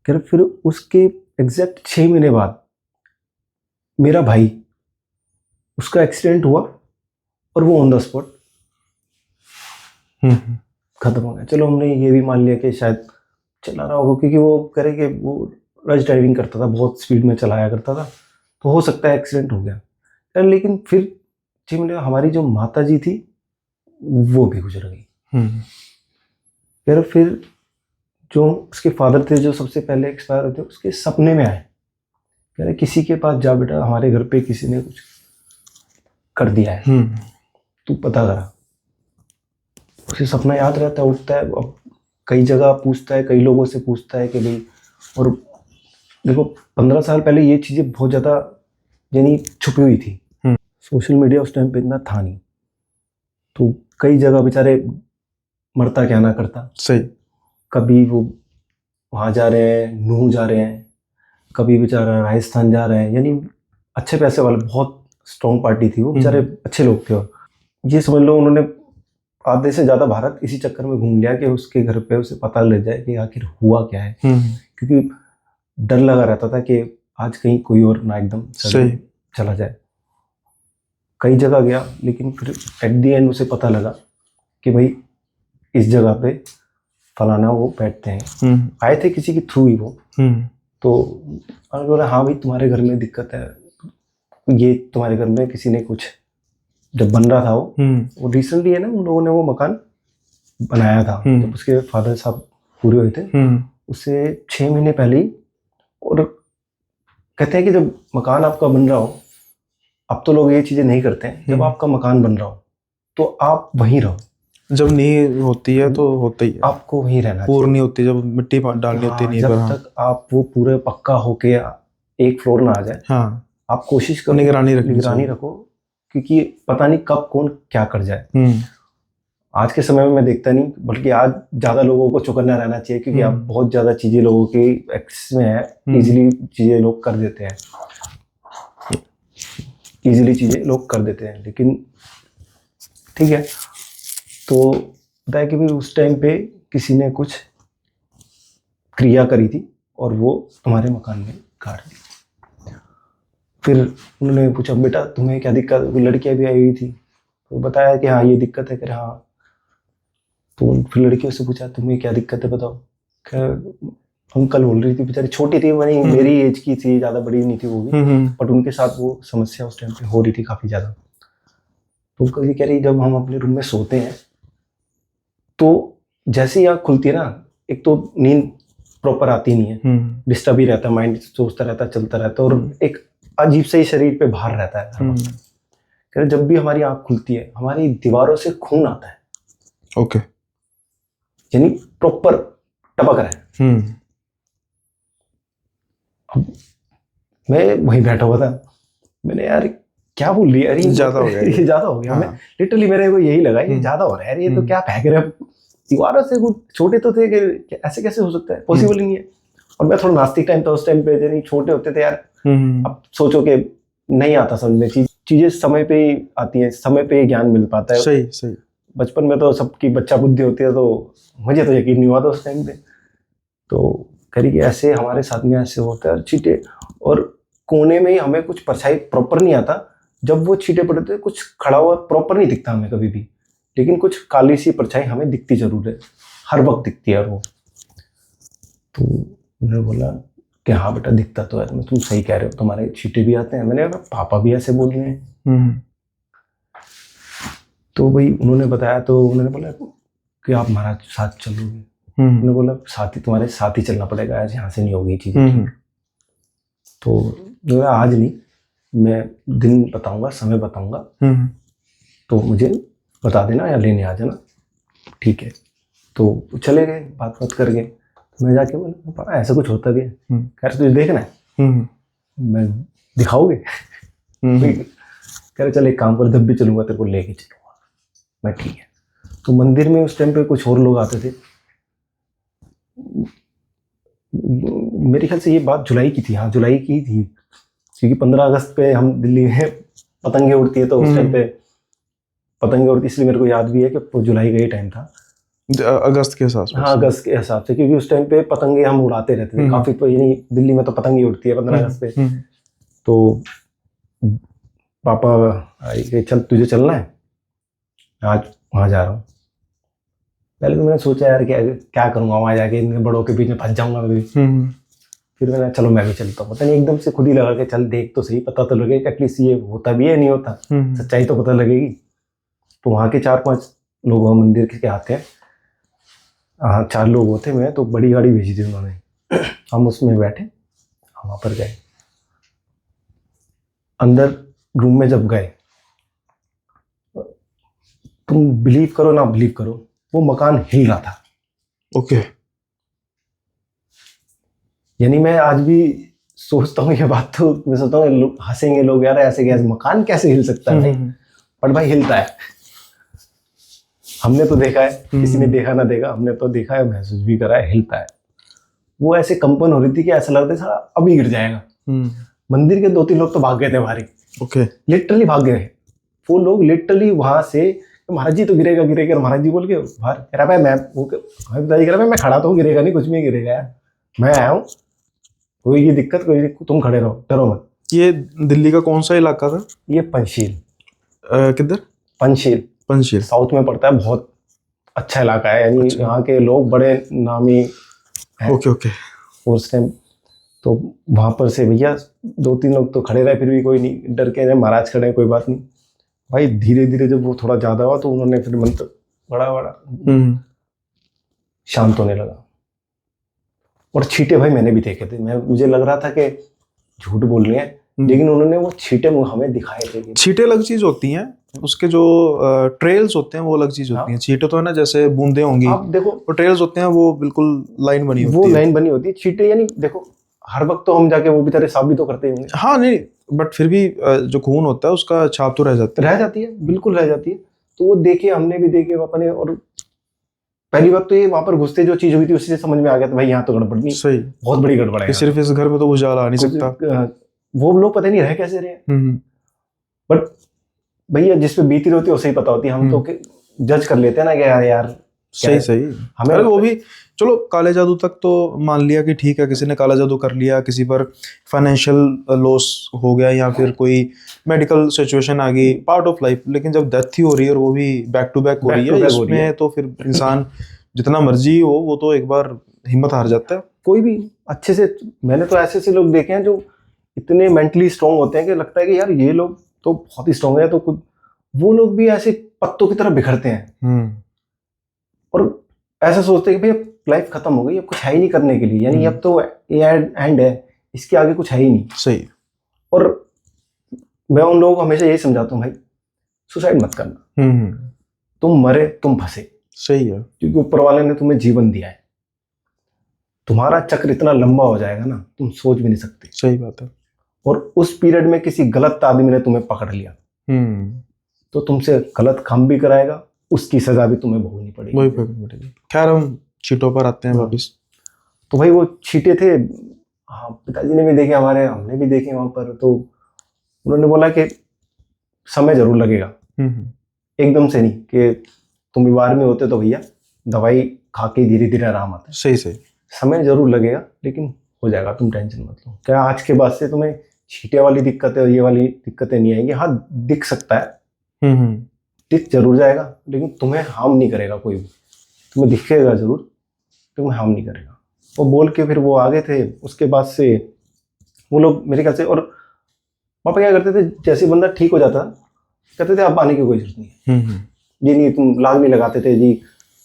कह रहे फिर उसके एग्जैक्ट 6 महीने बाद मेरा भाई, उसका एक्सीडेंट हुआ और वो ऑन द स्पॉट खत्म हो गया। चलो हमने ये भी मान लिया कि शायद चला रहा होगा, क्योंकि वो करे कि वो रश ड्राइविंग करता था, बहुत स्पीड में चलाया करता था, तो हो सकता है एक्सीडेंट हो गया यार। लेकिन फिर जी मैंने, हमारी जो माता जी थी वो भी गुजर गई यार। फिर जो उसके फादर थे, जो सबसे पहले एक्सपायर होते, उसके सपने में आए, कह रहे किसी के पास जा बेटा, हमारे घर पे किसी ने कुछ कर दिया है, तू पता करा। उसे सपना याद रहता है, उठता है, अब कई जगह पूछता है, कई लोगों से पूछता है कि भाई। और देखो 15 साल पहले ये चीज़ें बहुत ज़्यादा यानी छुपी हुई थी, सोशल मीडिया उस टाइम पे इतना था नहीं, तो कई जगह बेचारे मरता क्या ना करता। सही। कभी वो वहाँ जा रहे हैं, नूह जा रहे हैं, कभी बेचारा राजस्थान जा रहे हैं, यानी अच्छे पैसे वाले, बहुत स्ट्रॉन्ग पार्टी थी वो, बेचारे अच्छे लोग थे। और ये समझ लो उन्होंने आधे से ज़्यादा भारत इसी चक्कर में घूम लिया कि उसके घर पे उसे पता लग जाए कि आखिर हुआ क्या है, क्योंकि डर लगा रहता था कि आज कहीं कोई और ना एकदम सही चला जाए। कई जगह गया, लेकिन फिर एट दी एंड उसे पता लगा कि भाई इस जगह पे फलाना वो बैठते हैं। आए थे किसी के थ्रू ही वो, तो बोला हाँ भाई तुम्हारे घर में दिक्कत है, ये तुम्हारे घर में किसी ने कुछ, जब बन रहा था वो रिसेंटली है ना, उन लोगों ने वो मकान बनाया था जब उसके फादर साहब पूरे हुए थे, उससे 6 महीने पहले ही। और कहते हैं कि जब मकान आपका बन रहा हो, अब तो लोग ये चीज़ें नहीं करते हैं, जब आपका मकान बन रहा हो तो आप वहीं रहो। जब नींव होती है तो होता ही है, आपको वहीं रहना पूर नहीं होती, जब मिट्टी डालनी होती है नींव पर, जब तक आप वो पूरे पक्का होके एक फ्लोर ना आ जाए, हाँ आप कोशिश करो, निगरानी रखो, क्योंकि पता नहीं कब कौन क्या कर जाए। आज के समय में मैं देखता नहीं, बल्कि आज ज़्यादा लोगों को चौकन्ना रहना चाहिए, क्योंकि अब बहुत ज़्यादा चीज़ें लोगों के एक्सेस में है, इजीली चीज़ें लोग कर देते हैं, लेकिन ठीक है। तो बताया कि भाई उस टाइम पे किसी ने कुछ क्रिया करी थी और वो तुम्हारे मकान में काट दी। फिर उन्होंने पूछा बेटा तुम्हें क्या दिक्कत, वो लड़कियां भी आई हुई थी, तो बताया कि हाँ ये दिक्कत है। कह रहे हाँ। तो फिर लड़कियों से पूछा तुम्हें क्या दिक्कत है बताओ। अंकल बोल रही थी, बेचारी छोटी थी, मेरी एज की थी, ज़्यादा बड़ी नहीं थी वो भी, बट उनके साथ वो समस्या उस टाइम पे हो रही थी काफ़ी ज़्यादा। तो अंकल जी कह रही जब हम अपने रूम में सोते हैं तो जैसे ही आँख खुलती है ना, एक तो नींद प्रॉपर आती नहीं है, डिस्टर्ब ही रहता है, माइंड सोचता रहता है, चलता रहता है, और एक अजीब से ही शरीर पे भार रहता है। कह रहे जब भी हमारी आँख खुलती है हमारी दीवारों से खून आता है, ओके, यानी प्रॉपर टपक रहा है। अब मैं वहीं बैठा हुआ था, मैंने यार क्या बोल रही है, अरे ज्यादा हो गया, ये ज्यादा हो गया। मैं लिटरली मेरे को यही लगा ये ज्यादा हो रहा है, ये तो क्या फेंक रहे हैं दीवारों से, कुछ छोटे तो थे कि ऐसे कैसे हो सकता है, पॉसिबल ही नहीं है। और मैं थोड़ा नास्तिक टाइम था उस टाइम पे, यानी छोटे होते थे यार, अब सोचो कि नहीं आता समझ में, चीजें समय पे ही आती हैं, समय पे ही ज्ञान मिल पाता है। सही सही। बचपन में तो सबकी बच्चा बुद्धि होती है, तो मुझे तो यकीन नहीं हुआ था उस टाइम पे। तो करी कि ऐसे हमारे साथ में ऐसे होता है, चीटे, और कोने में ही हमें कुछ परछाई प्रॉपर नहीं आता, जब वो छींटे पड़ते कुछ खड़ा हुआ प्रॉपर नहीं दिखता हमें कभी भी, लेकिन कुछ काली सी परछाई हमें दिखती जरूर है, हर वक्त दिखती है वो। तो उन्होंने बोला कि हाँ बेटा दिखता तो है, तुम सही कह रहे हो, तुम्हारे छींटे भी आते हैं। मैंने कहा पापा भी ऐसे बोल रहे हैं। तो भाई उन्होंने बताया, तो उन्होंने बोला कि आप हमारा साथ चलोगे। उन्होंने बोला साथ ही, तुम्हारे साथ ही चलना पड़ेगा, आज यहाँ से नहीं होगी चीजें। तो आज नहीं, मैं दिन बताऊंगा, समय बताऊंगा, तो मुझे बता देना या लेने आ जाना, ठीक है। तो चले गए, बात कर गए। तो मैं जाके बोला पापा ऐसा कुछ होता भी है, कह रहे तुझे देखना है, मैं दिखाओगे। कह रहे चल एक काम कर, जब भी चलूंगा तेरे को लेके चलूंगा। मैं ठीक है। तो मंदिर में उस टाइम पे कुछ और लोग आते थे, मेरे ख्याल से ये बात जुलाई की थी, हाँ जुलाई की थी, क्योंकि 15 अगस्त पे हम दिल्ली में पतंगे उड़ती है, तो उस टाइम पे पतंगे उड़ती, इसलिए मेरे को याद भी है कि जुलाई का ही टाइम था, अगस्त के हिसाब से। हाँ अगस्त के हिसाब से, क्योंकि उस टाइम पे पतंगे हम उड़ाते रहते थे काफी, तो यानी दिल्ली में तो पतंगे उड़ती है 15 अगस्त पे। तो पापा चल तुझे चलना है, आज वहाँ जा रहा हूँ। पहले तो मैंने सोचा यार क्या क्या करूंगा वहां जाके, इन बड़ों के बीच में फंस जाऊंगा मैं भी। फिर मैंने चलो मैं भी चलता हूँ। पता नहीं एकदम से खुद ही लगा के चल देख तो सही, पता तो लगेगा एटलीस्ट ये होता भी है नहीं होता, सच्चाई तो पता लगेगी। तो वहाँ के 4-5 लोग वहाँ मंदिर के आते हैं, हाँ 4 लोग होते, मैं तो बड़ी गाड़ी भेजी थी उन्होंने, हम उसमें बैठे, हम वहाँ पर गए। अंदर रूम में जब गए, तुम बिलीव करो ना बिलीव करो, वो मकान हिल रहा था। ओके। यानी मैं आज भी सोचता हूँ ये बात, तो मैं सोचता हूँ हंसेंगे लोग यार, ऐसे कैसे मकान कैसे हिल सकता है भाई, पर भाई हिलता है। हमने तो देखा है, किसी ने देखा ना देखा, हमने तो देखा है, महसूस भी करा है, हिलता है। वो ऐसे कंपन हो रही थी कि ऐसा लग रहा था साला अभी गिर जाएगा। मंदिर के 2-3 लोग तो भाग गए थे बाहर, ओके, लिटरली भाग गए। वो लोग लिटरली वहां से, महाराज जी तो गिरेगा गिरेगा, महाराज जी बोल के बाहर कह रहा भाई मैं, वो हमें पिताजी कह रहा मैं खड़ा तो हूँ, गिरेगा नहीं, कुछ भी गिरेगा यार, मैं आया हूँ, कोई ये दिक्कत कोई नहीं, तुम खड़े रहो, डरो मत। ये दिल्ली का कौन सा इलाका था? ये पंचशील। किधर? पंचशील, पंचशील साउथ में पड़ता है, बहुत अच्छा इलाका है, यानी अच्छा। यहाँ के लोग बड़े नामी हैं। Okay okay. उस टाइम तो वहां पर से भैया 2-3 लोग तो खड़े रहे, फिर भी कोई नहीं, डर के महाराज खड़े हैं, कोई बात नहीं। भाई धीरे धीरे जब वो थोड़ा ज्यादा हुआ तो उन्होंने फिर मंत्र बड़ा बड़ा शांत होने लगा। और छींटे भाई मैंने भी देखे थे, मुझे लग रहा था कि झूठ बोल रहे हैं, लेकिन उन्होंने वो छींटे हमें दिखाए थे। छींटे अलग चीज होती हैं, उसके जो ट्रेल्स होते हैं वो अलग चीज होती हैं। छींटे तो है ना जैसे बूंदे होंगी, आप देखो, वो ट्रेल्स होते हैं, वो बिल्कुल लाइन बनी होती है, वो लाइन बनी होती है। छींटे यानी देखो, हर वक्त तो हम जाके वो बेचारे साफ भी तो करते होंगे। हाँ नहीं, बट फिर भी जो खून होता है उसका छाप तो रह जाती है, बिल्कुल रह जाती है। तो वो देखे, हमने भी देखे अपने, और पहली बात तो ये वहां पर घुसते जो चीज हुई थी उसी से समझ में आ गया था भाई यहाँ तो गड़बड़ नहीं, सही, बहुत बड़ी गड़बड़ है, सिर्फ इस घर में तो उजाला आ नहीं सकता। वो लोग पता नहीं रह कैसे रहे, बट भैया जिस पे बीती होती है उसे ही पता होती है, हम तो जज कर लेते हैं ना कि यार सही हमें। वो भी चलो काले जादू तक तो मान लिया कि ठीक है, किसी ने काला जादू कर लिया, किसी पर फाइनेंशियल लॉस हो गया या फिर कोई मेडिकल सिचुएशन आ गई, पार्ट ऑफ लाइफ। लेकिन जब डेथ ही हो रही है और वो भी बैक टू बैक हो रही है, इसमें तो फिर इंसान जितना मर्जी हो वो तो एक बार हिम्मत हार जाता है। कोई भी अच्छे से, मैंने तो ऐसे लोग देखे हैं जो इतने मेंटली स्ट्रांग होते हैं कि लगता है कि यार ये लोग तो बहुत ही स्ट्रांग है, तो खुद वो लोग भी ऐसे पत्तों की तरह बिखरते हैं और ऐसा सोचते हैं कि भैया लाइफ खत्म हो गई, अब कुछ है ही नहीं करने के लिए, यानी अब तो एंड है, इसके आगे कुछ है ही नहीं। सही। और मैं उन लोगों को हमेशा यही समझाता हूँ भाई, सुसाइड मत करना, तुम मरे तुम फंसे। सही है, क्योंकि ऊपर वाले ने तुम्हें जीवन दिया है, तुम्हारा चक्र इतना लंबा हो जाएगा ना तुम सोच भी नहीं सकते। सही बात है। और उस पीरियड में किसी गलत आदमी ने तुम्हें पकड़ लिया तो तुमसे गलत काम भी कराएगा, उसकी सजा भी तुम्हें भोगनी पड़ेगी। खैर हम चीटों पर आते हैं वापस। तो भाई वो छींटे थे, हाँ पिताजी ने भी देखे हमारे, हमने भी देखे वहां पर। तो उन्होंने बोला कि समय जरूर लगेगा, एकदम से नहीं कि तुम बीमार में होते तो भैया दवाई खा के धीरे धीरे आराम आता है। सही समय जरूर लगेगा लेकिन हो जाएगा, तुम टेंशन मत लो। क्या आज के बाद से तुम्हें छींटे वाली दिक्कतें और ये वाली दिक्कतें नहीं आएंगी। हाँ दिख सकता है, दिख जरूर जाएगा, लेकिन तुम्हें हार्म नहीं करेगा कोई भी, तुम्हें दिखेगा जरूर, तुम्हें हार्म नहीं करेगा। वो बोल के फिर वो आगे थे। उसके बाद से वो लोग मेरे ख्याल से, और पापा क्या करते थे, जैसे बंदा ठीक हो जाता कहते थे अब आने की कोई जरूरत नहीं है, जी नहीं, तुम लाग नहीं लगाते थे जी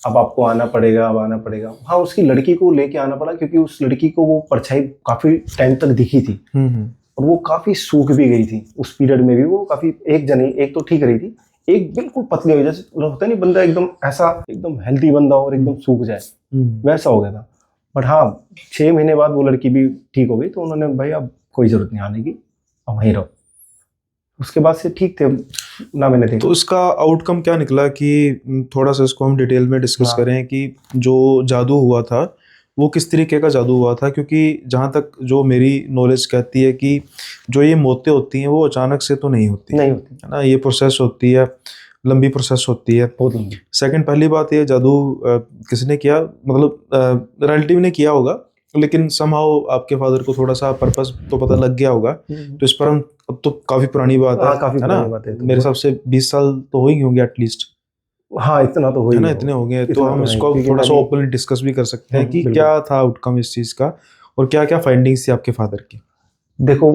अब आपको आना पड़ेगा, अब आना पड़ेगा। हाँ उसकी लड़की को लेके आना पड़ा, क्योंकि उस लड़की को वो परछाई काफी टाइम तक दिखी थी और वो काफी सूख भी गई थी उस पीरियड में भी। वो काफी, एक तो ठीक रही थी, एक बिल्कुल पतली हो, जैसे होता नहीं बंदा एकदम ऐसा एकदम हेल्दी बंदा और एकदम सूख जाए, वैसा हो गया था। बट हाँ 6 महीने बाद वो लड़की भी ठीक हो गई, तो उन्होंने भाई अब कोई जरूरत नहीं आने की, अब वहीं रहो। उसके बाद से ठीक थे ना, मैंने देखा। तो इसका आउटकम क्या निकला कि थोड़ा सा इसको हम डिटेल में डिस्कस करें कि जो जादू हुआ था वो किस तरीके का जादू हुआ था। क्योंकि जहाँ तक जो मेरी नॉलेज कहती है कि जो ये मौतें होती हैं वो अचानक से तो नहीं होती है ना, ये प्रोसेस होती है, लंबी प्रोसेस होती है, बहुत लंबी। सेकंड, पहली बात ये जादू किसने किया, मतलब रिलेटिव ने किया होगा, लेकिन समहाउ आपके फादर को थोड़ा सा पर्पस तो पता लग गया होगा। तो इस पर हम, अब तो काफी पुरानी बात है, काफी है ना, बात है, मेरे हिसाब से 20 साल तो हो ही होंगे एटलीस्ट। हाँ इतना तो हो है ही ना, गया इतने वो। हो गए, तो इतना हम तो है इसको क्योंकि थोड़ा सा मैंने ओपनली डिस्कस भी कर सकते हैं कि बिल्कुल। क्या था आउटकम इस चीज का, और क्या क्या फाइंडिंग्स थी आपके फादर की। देखो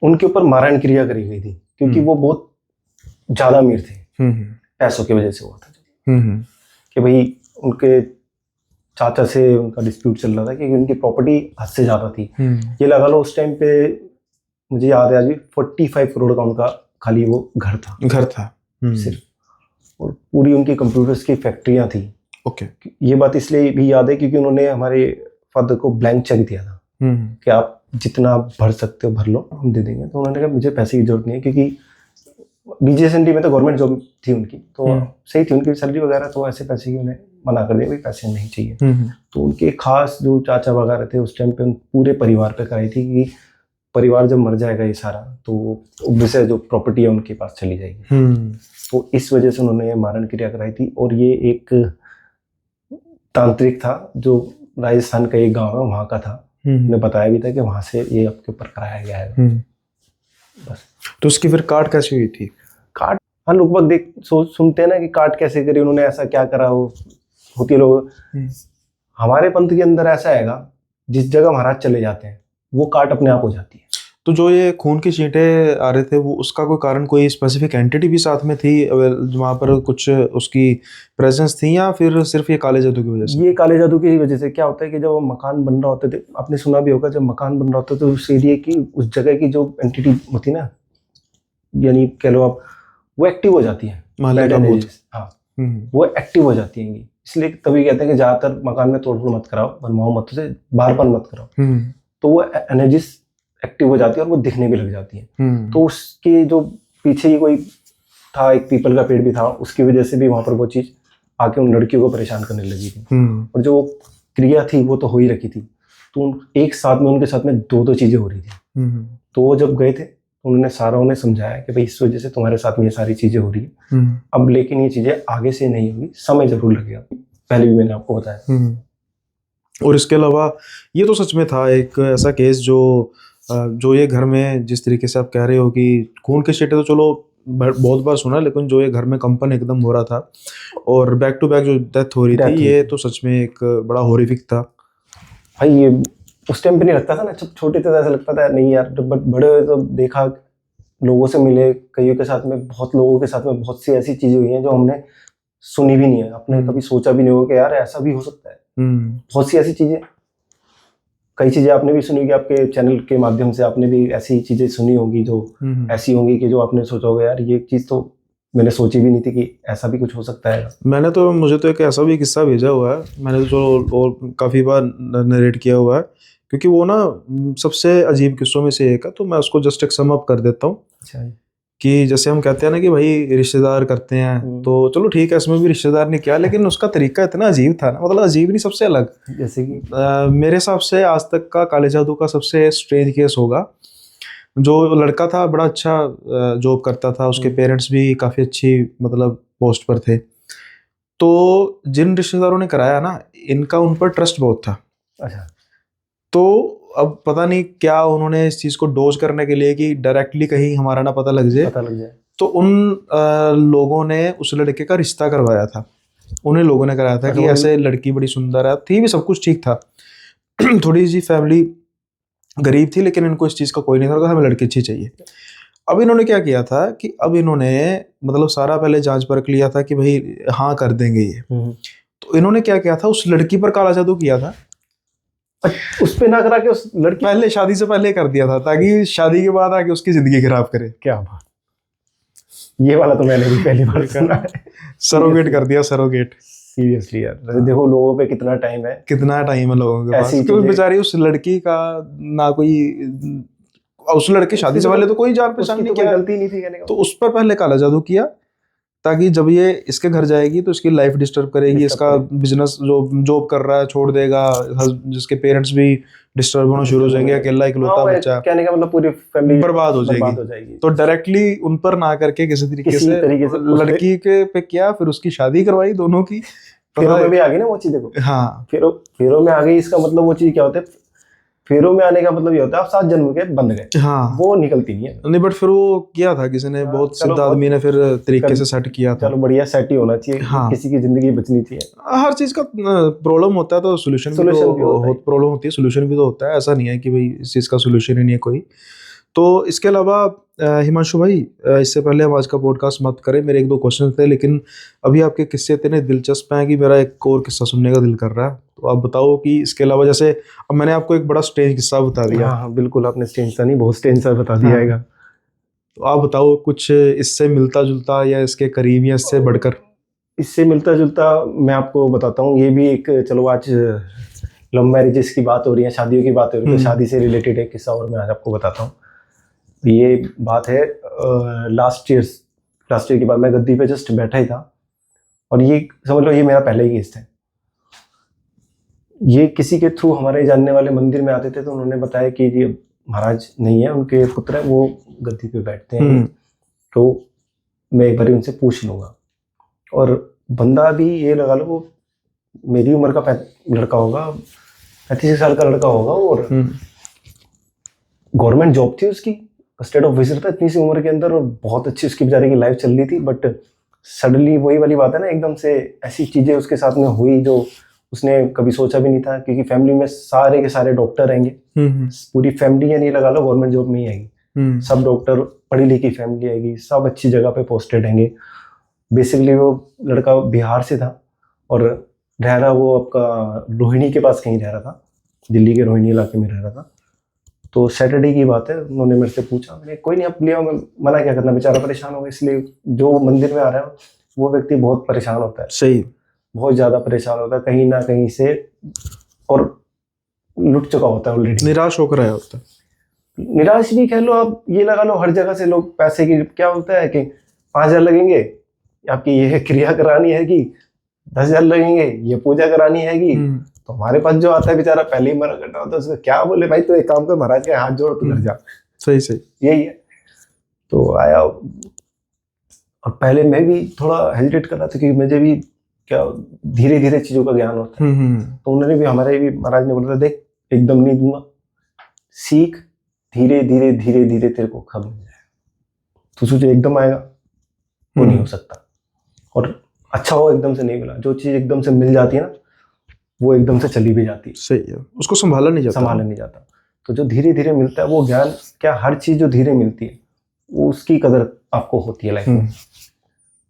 उनके ऊपर मारण क्रिया करी गई थी क्योंकि वो बहुत ज्यादा अमीर थे, हम्म पैसों की वजह से हुआ था हम्म कि भाई उनके चाचा से उनका डिस्प्यूट चल रहा था क्योंकि उनकी प्रॉपर्टी हद से ज्यादा थी। ये लगा लो उस टाइम पे मुझे याद है आज भी 45 करोड़ का उनका खाली वो घर था, घर था। सिर्फ, और पूरी उनकी कंप्यूटर्स की फैक्ट्रियां थी। ओके। ये बात इसलिए भी याद है क्योंकि उन्होंने हमारे फादर को ब्लैंक चेक दिया था कि आप जितना भर सकते हो भर लो, हम दे देंगे। तो उन्होंने कहा मुझे पैसे की जरूरत नहीं है क्योंकि बीजेएसएनडी में तो गवर्नमेंट जॉब थी उनकी, तो सही थी उनकी सैलरी वगैरह, तो ऐसे पैसे की उन्हें मना कर दिया, भाई पैसे नहीं चाहिए। तो उनके खास जो चाचा वगैरह थे उस टाइम पे उन पूरे परिवार पे कराई थी कि परिवार जब मर जाएगा ये सारा तो वैसे जो प्रॉपर्टी है उनके पास चली जाएगी। तो इस वजह से उन्होंने ये मारण क्रिया कराई थी। और ये एक तांत्रिक था जो राजस्थान का एक गांव है वहां का था, उन्हें बताया भी था कि वहां से ये आपके ऊपर कराया गया है। बस। तो उसकी फिर काट कैसे हुई थी? काट, हाँ लोग बाग देख सुनते हैं ना कि काट कैसे करी, उन्होंने ऐसा क्या करा, वो होती है लोग। हमारे पंथ के अंदर ऐसा हैगा, जिस जगह महाराज चले जाते हैं वो काट अपने आप हो जाती है। तो जो ये खून की छींटें आ रहे थे वो उसका कोई कारण, कोई स्पेसिफिक एंटिटी भी साथ में थी वहाँ पर कुछ उसकी प्रेजेंस थी, या फिर सिर्फ ये काले जादू की वजह से? ये काले जादू की वजह से क्या होता है कि जब मकान बन रहा होता है, आपने सुना भी होगा, जब मकान बन रहा होता है तो उस एरिया की उस जगह की जो एंटिटी होती है ना, यानी कह लो आप, वो एक्टिव हो जाती है। महल्ले का भूत। हाँ वो एक्टिव हो जाती है, इसलिए तभी कहते हैं कि ज्यादातर मकान में तोड़फोड़ मत कराओ, बनवाओ मत, उसे बार मत कराओ। तो वो एनर्जी एक्टिव हो जाती है और वो दिखने भी लग जाती है। तो उसके जो पीछे ही कोई था, एक पीपल का पेड़ भी था, उसकी वजह से भी वहां पर वो चीज आके उन लड़कियों को परेशान करने लगी थी। और जो क्रिया थी वो तो हो ही रखी थी, तो एक साथ में उनके साथ में दो चीजें हो रही थी। तो वो जब गए थे उन्होंने सारा उन्हें समझाया कि भाई इस वजह से तुम्हारे साथ में ये सारी चीजें हो रही है, अब लेकिन ये चीजें आगे से नहीं होगी, समय जरूर लगेगा, पहले भी मैंने आपको बताया। और इसके अलावा ये तो सच में था एक ऐसा केस जो ये घर में, जिस तरीके से आप कह रहे हो कि खून के छींटे तो चलो बहुत बार सुना, लेकिन जो ये घर में कंपन एकदम हो रहा था और बैक टू बैक जो डेथ हो रही थी, ये तो सच में एक बड़ा हॉरिफिक था भाई। ये उस टाइम पे नहीं लगता था ना, जब छोटे थे तो ऐसा लगता था नहीं यार, बट बड़े हुए तो देखा, लोगों से मिले, कईयों के साथ में, बहुत लोगों के साथ में बहुत सी ऐसी चीजें हुई हैं जो हमने सुनी भी नहीं है, आपने कभी सोचा भी नहीं होगा कि यार ऐसा भी हो सकता है। बहुत सी ऐसी चीजें, कई चीजें आपने भी सुनी होगी, आपके चैनल के माध्यम से आपने भी ऐसी चीजें सुनी होगी जो ऐसी होंगी कि जो आपने सोचा होगा यार ये चीज तो मैंने सोची भी नहीं थी कि ऐसा भी कुछ हो सकता है। मुझे तो एक ऐसा भी किस्सा भेजा हुआ है, मैंने तो जो और काफ़ी बार नरेट किया हुआ है, क्योंकि वो ना सबसे अजीब किस्सों में से एक है, तो मैं उसको जस्ट एक सम अप कर देता हूँ। अच्छा। कि जैसे हम कहते हैं ना कि भाई रिश्तेदार करते हैं, तो चलो ठीक है, इसमें भी रिश्तेदार ने किया, लेकिन उसका तरीका इतना अजीब था ना, मतलब अजीब नहीं, सबसे अलग। जैसे कि मेरे हिसाब से आज तक का काले जादू का सबसे स्ट्रेंज केस होगा। जो लड़का था बड़ा अच्छा जॉब करता था, उसके पेरेंट्स भी काफ़ी अच्छी मतलब पोस्ट पर थे, तो जिन रिश्तेदारों ने कराया ना, इनका उन पर ट्रस्ट बहुत था। अच्छा। तो अब पता नहीं क्या उन्होंने इस चीज़ को डोज करने के लिए कि डायरेक्टली कहीं हमारा ना पता लग जाए, तो उन लोगों ने उस लड़के का रिश्ता करवाया था। उन्हें लोगों ने कराया था कि ऐसे लड़की बड़ी सुंदर है, थी भी, सब कुछ ठीक था। थोड़ी सी फैमिली गरीब थी, लेकिन इनको इस चीज़ का कोई नहीं था, हमें लड़की अच्छी चाहिए। अब इन्होंने क्या किया था कि अब इन्होंने मतलब सारा पहले जांच परख लिया था कि भाई हाँ कर देंगे ये। तो इन्होंने क्या किया था, उस लड़की पर काला जादू किया था। उस पे ना करा के उस लड़की, पहले शादी से पहले कर दिया था, ताकि शादी के बाद आके उसकी जिंदगी खराब करे। क्या बात, ये वाला तो मैंने भी पहली बार सुना है। सरोगेट कर दिया, सरोगेट। सीरियसली यार, देखो लोगों पे कितना टाइम है, लोगों के पास, क्योंकि बेचारी उस लड़की का ना कोई, उस लड़के शादी से पहले तो कोई जान पहचान नहीं, क्या गलती नहीं थी कहने का। तो उस पर पहले काला जादू किया, ताकि जब ये इसके घर जाएगी तो इसकी लाइफ डिस्टर्ब करेगी, इसका बिजनेस जो जॉब कर रहा है छोड़ देगा, जिसके पेरेंट्स भी डिस्टर्ब होना शुरू हो जाएंगे, अकेला इकलौता बच्चा, कहने का मतलब पूरी फैमिली बर्बाद हो जाएगी। तो डायरेक्टली उन पर ना करके किसी तरीके से लड़की के पे किया, फिर उसकी शादी करवाई दोनों की। फेरों में भी आ गई ना वो चीज, देखो। हाँ, फेरों में आ गई, इसका मतलब वो चीज क्या होता है, फेरों में आने का मतलब ये होता है आप 7 जन्म के बंध गए, हाँ वो निकलती नहीं है। नहीं, बट फिर वो किया था किसी ने, बहुत चलो सिद्ध आदमी ने फिर तरीके से सेट किया था। चलो बढ़िया सेट ही होना चाहिए, हाँ। किसी की जिंदगी बचनी चाहिए। हर चीज का प्रॉब्लम होता है तो सोल्यूशन भी Solution भी तो होता है। प्रॉब्लम होती है, सोल्यूशन भी तो होता है। ऐसा नहीं है कि भाई इस चीज का सोल्यूशन ही नहीं है कोई। तो इसके अलावा हिमांशु भाई, इससे पहले हम आज का पॉडकास्ट मत करें, मेरे 1-2 क्वेश्चन थे, लेकिन अभी आपके किस्से इतने दिलचस्प हैं कि मेरा एक और किस्सा सुनने का दिल कर रहा है। तो आप बताओ कि इसके अलावा, जैसे अब मैंने आपको एक बड़ा स्ट्रेंज किस्सा बता दिया, हाँ हाँ बिल्कुल, आपने स्ट्रेंज सा नहीं, बहुत स्ट्रेंज सा बता दिया हाँ। है। तो आप बताओ कुछ इससे मिलता जुलता या इसके करीब या इससे बढ़कर। इससे मिलता जुलता मैं आपको बताता हूँ, ये भी एक, चलो आज लव मैरिजेस की बात हो रही है, शादियों की बात हो रही है, तो शादी से रिलेटेड एक किस्सा और मैं आज आपको बताता हूँ। ये बात है लास्ट ईयर के बाद, मैं गद्दी पे जस्ट बैठा ही था, और ये समझ लो ये मेरा पहला ही केस था। ये किसी के थ्रू हमारे जानने वाले मंदिर में आते थे, तो उन्होंने बताया कि ये महाराज नहीं है, उनके पुत्र है, वो गद्दी पे बैठते हैं, तो मैं एक बार उनसे पूछ लूँगा। और बंदा भी ये लगा लो वो मेरी उम्र का लड़का होगा, 35 साल का लड़का होगा, और गवर्नमेंट जॉब थी उसकी, स्टेट ऑफिसर था इतनी सी उम्र के अंदर, और बहुत अच्छी उसकी बेचारे की लाइफ चल रही थी। बट सडनली वही वाली बात है ना, एकदम से ऐसी चीज़ें उसके साथ में हुई जो उसने कभी सोचा भी नहीं था, क्योंकि फैमिली में सारे के सारे डॉक्टर रहेंगे, पूरी फैमिली, या नहीं लगा लो गवर्नमेंट जॉब में ही आएगी, सब डॉक्टर, पढ़ी लिखी फैमिली आएगी, सब अच्छी जगह पे पोस्टेड रहेंगे। बेसिकली वो लड़का बिहार से था, और रह रहा वो आपका रोहिणी के पास कहीं रह रहा था, दिल्ली के रोहिणी इलाके में रह रहा था। तो सैटरडे की बात है, उन्होंने मेरे से पूछा, मैंने कोई नहीं आप ले आओ, मैं मना क्या करना, बेचारा परेशान होगा। इसलिए जो मंदिर में आ रहा है वो व्यक्ति बहुत परेशान होता है, सही, बहुत ज़्यादा परेशान होता है कहीं ना कहीं से, और लुट चुका होता है ऑलरेडी, निराश होकर आया होता है। निराश भी कह लो आप, ये लगा लो हर जगह से लोग पैसे की, क्या होता है कि 5,000 लगेंगे, आपकी ये क्रिया करानी है कि 10,000 लगेंगे, ये पूजा करानी है कि, तो हमारे पास जो आता है बेचारा पहले ही मना करता होता है, उसको क्या बोले भाई, तो एक काम कर, महाराज के हाथ जोड़, तू घर जा। सही सही, यही है। तो आया, और पहले मैं भी थोड़ा हेजिटेट कर रहा था, क्योंकि मुझे भी क्या धीरे धीरे चीज़ों का ज्ञान होता है। तो उन्होंने भी, हमारे भी महाराज ने बोला था, देख एकदम नहीं दूंगा, सीख, धीरे धीरे धीरे धीरे तेरे को खबर मिल जाएगा। तो सोचो एकदम आएगा वो नहीं हो सकता, और अच्छा हो एकदम से नहीं मिला। जो चीज़ एकदम से मिल जाती है ना, वो एकदम से चली भी जाती है, सही है, उसको संभाला नहीं जाता। तो जो धीरे धीरे मिलता है वो ज्ञान, क्या हर चीज़ जो धीरे मिलती है वो उसकी कदर आपको होती है लाइफ में।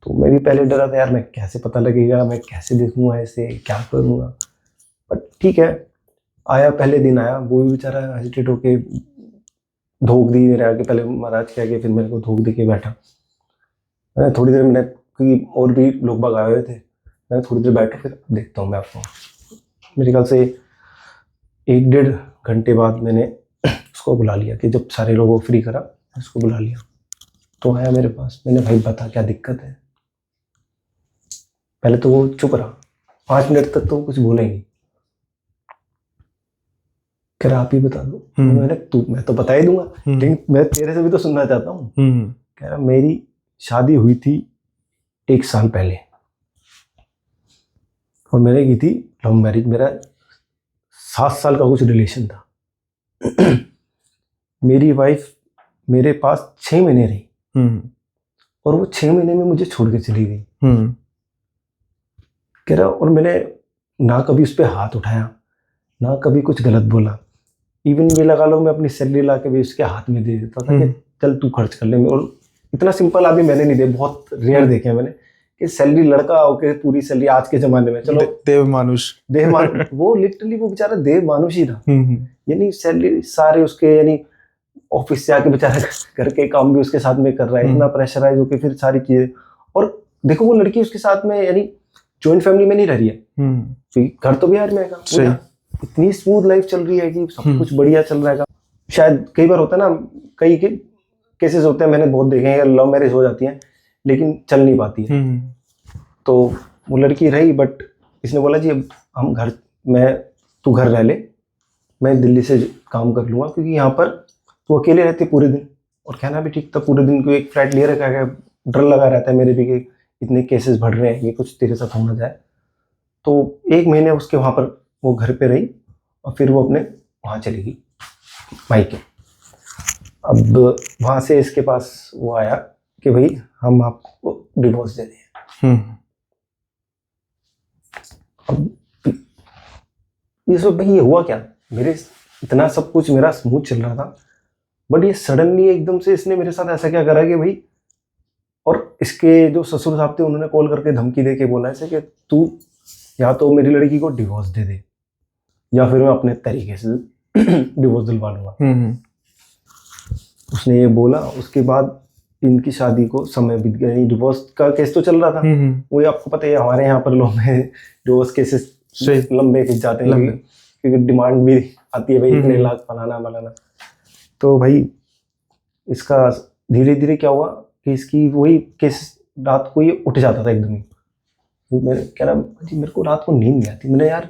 तो मैं भी पहले डरा था यार, मैं कैसे पता लगेगा, मैं कैसे देखूंगा, ऐसे क्या करूंगा। बट ठीक है, आया, पहले दिन आया, वो भी बेचारा हेजिटेट होके धोख दी मेरे आगे, पहले महाराज के आगे, फिर मेरे को धोख दे के बैठा। मैंने थोड़ी देर, मैंने, क्योंकि और भी लोग बाग आए हुए थे, मैंने थोड़ी देर बैठा, फिर देखता हूँ मैं आपको। मेरे ख्याल से 1-1.5 घंटे बाद मैंने उसको बुला लिया, कि जब सारे लोगों को फ्री करा उसको बुला लिया। तो आया मेरे पास, मैंने भाई बता क्या दिक्कत है। पहले तो वो चुप रहा, 5 मिनट तक तो वो कुछ बोला ही नहीं। कह रहा आप ही बता दो। मैं तो बता ही दूंगा, लेकिन मैं तेरे से भी तो सुनना चाहता हूँ। कह रहा मेरी शादी हुई थी 1 साल पहले, और मैंने की थी लव मैरिज, मेरा 7 साल का कुछ रिलेशन था। मेरी वाइफ मेरे पास 6 महीने रही, और वो 6 महीने में मुझे छोड़ के चली गई। कह रहा, और मैंने ना कभी उस पर हाथ उठाया, ना कभी कुछ गलत बोला। इवन ये लगा लो मैं अपनी सैलरी ला के भी उसके हाथ में दे देता था कि चल तू खर्च कर ले। और इतना सिंपल आदमी मैंने नहीं दे, बहुत रेयर देखे हैं मैंने कि सैलरी लड़का होके पूरी सैलरी आज के जमाने में, चलो देव मानुष वो लिटरली वो बेचारा देव मानुष ही था। यानी सैलरी सारे उसके, यानी ऑफिस से आके बेचारा घर के काम भी उसके साथ में कर रहा है, इतना प्रेशराइज होके फिर सारी चीजें। और देखो वो लड़की उसके साथ में, यानी जॉइंट फैमिली में नहीं रह रही है, घर तो बिहार में है, इतनी स्मूथ लाइफ चल रही है कि सब कुछ बढ़िया चल रहा है। शायद कई बार होता है ना, कई केसेस होते हैं, मैंने बहुत देखे हैं, लव मैरिज हो जाती है लेकिन चल नहीं पाती है। तो वो लड़की रही, बट इसने बोला जी हम घर, तू घर रह ले, मैं दिल्ली से काम कर लूँगा, क्योंकि यहाँ पर तू अकेले रहती पूरे दिन। और कहना भी ठीक था, पूरे दिन को एक फ्लैट लिए रखा है, डर लगा रहता है मेरे भी कि इतने केसेस बढ़ रहे हैं, ये कुछ तेरे साथ होना जाए। तो 1 महीने उसके वहाँ पर वो घर पे रही, और फिर वो अपने वहाँ चली गई भाई के। अब वहाँ से इसके पास वो आया कि भाई हम आपको डिवोर्स दे दें। अब ये सब भाई, ये हुआ क्या, मेरे इतना सब कुछ मेरा स्मूथ चल रहा था, बट ये सडनली एकदम से इसने मेरे साथ ऐसा क्या करा कि भाई, और इसके जो ससुर साहब थे उन्होंने कॉल करके धमकी दे के बोला ऐसे कि तू या तो मेरी लड़की को डिवोर्स दे दे या फिर मैं अपने तरीके से डिवोर्स दिलवा लूंगा। उसने ये बोला, उसके बाद इनकी शादी को समय बीत गया। डिवोर्स का केस तो चल रहा था, वो आपको पता है हमारे यहाँ पर लोग डिवोर्स केसेस लंबे खिंच जाते हैं क्योंकि डिमांड भी आती है भाई इतने लाख फलाना फलाना। तो भाई इसका धीरे धीरे क्या हुआ कि इसकी वही केस रात को ये उठ जाता था एकदम ही। मैं कह रहा जी मेरे को रात को नींद नहीं आती। मैंने यार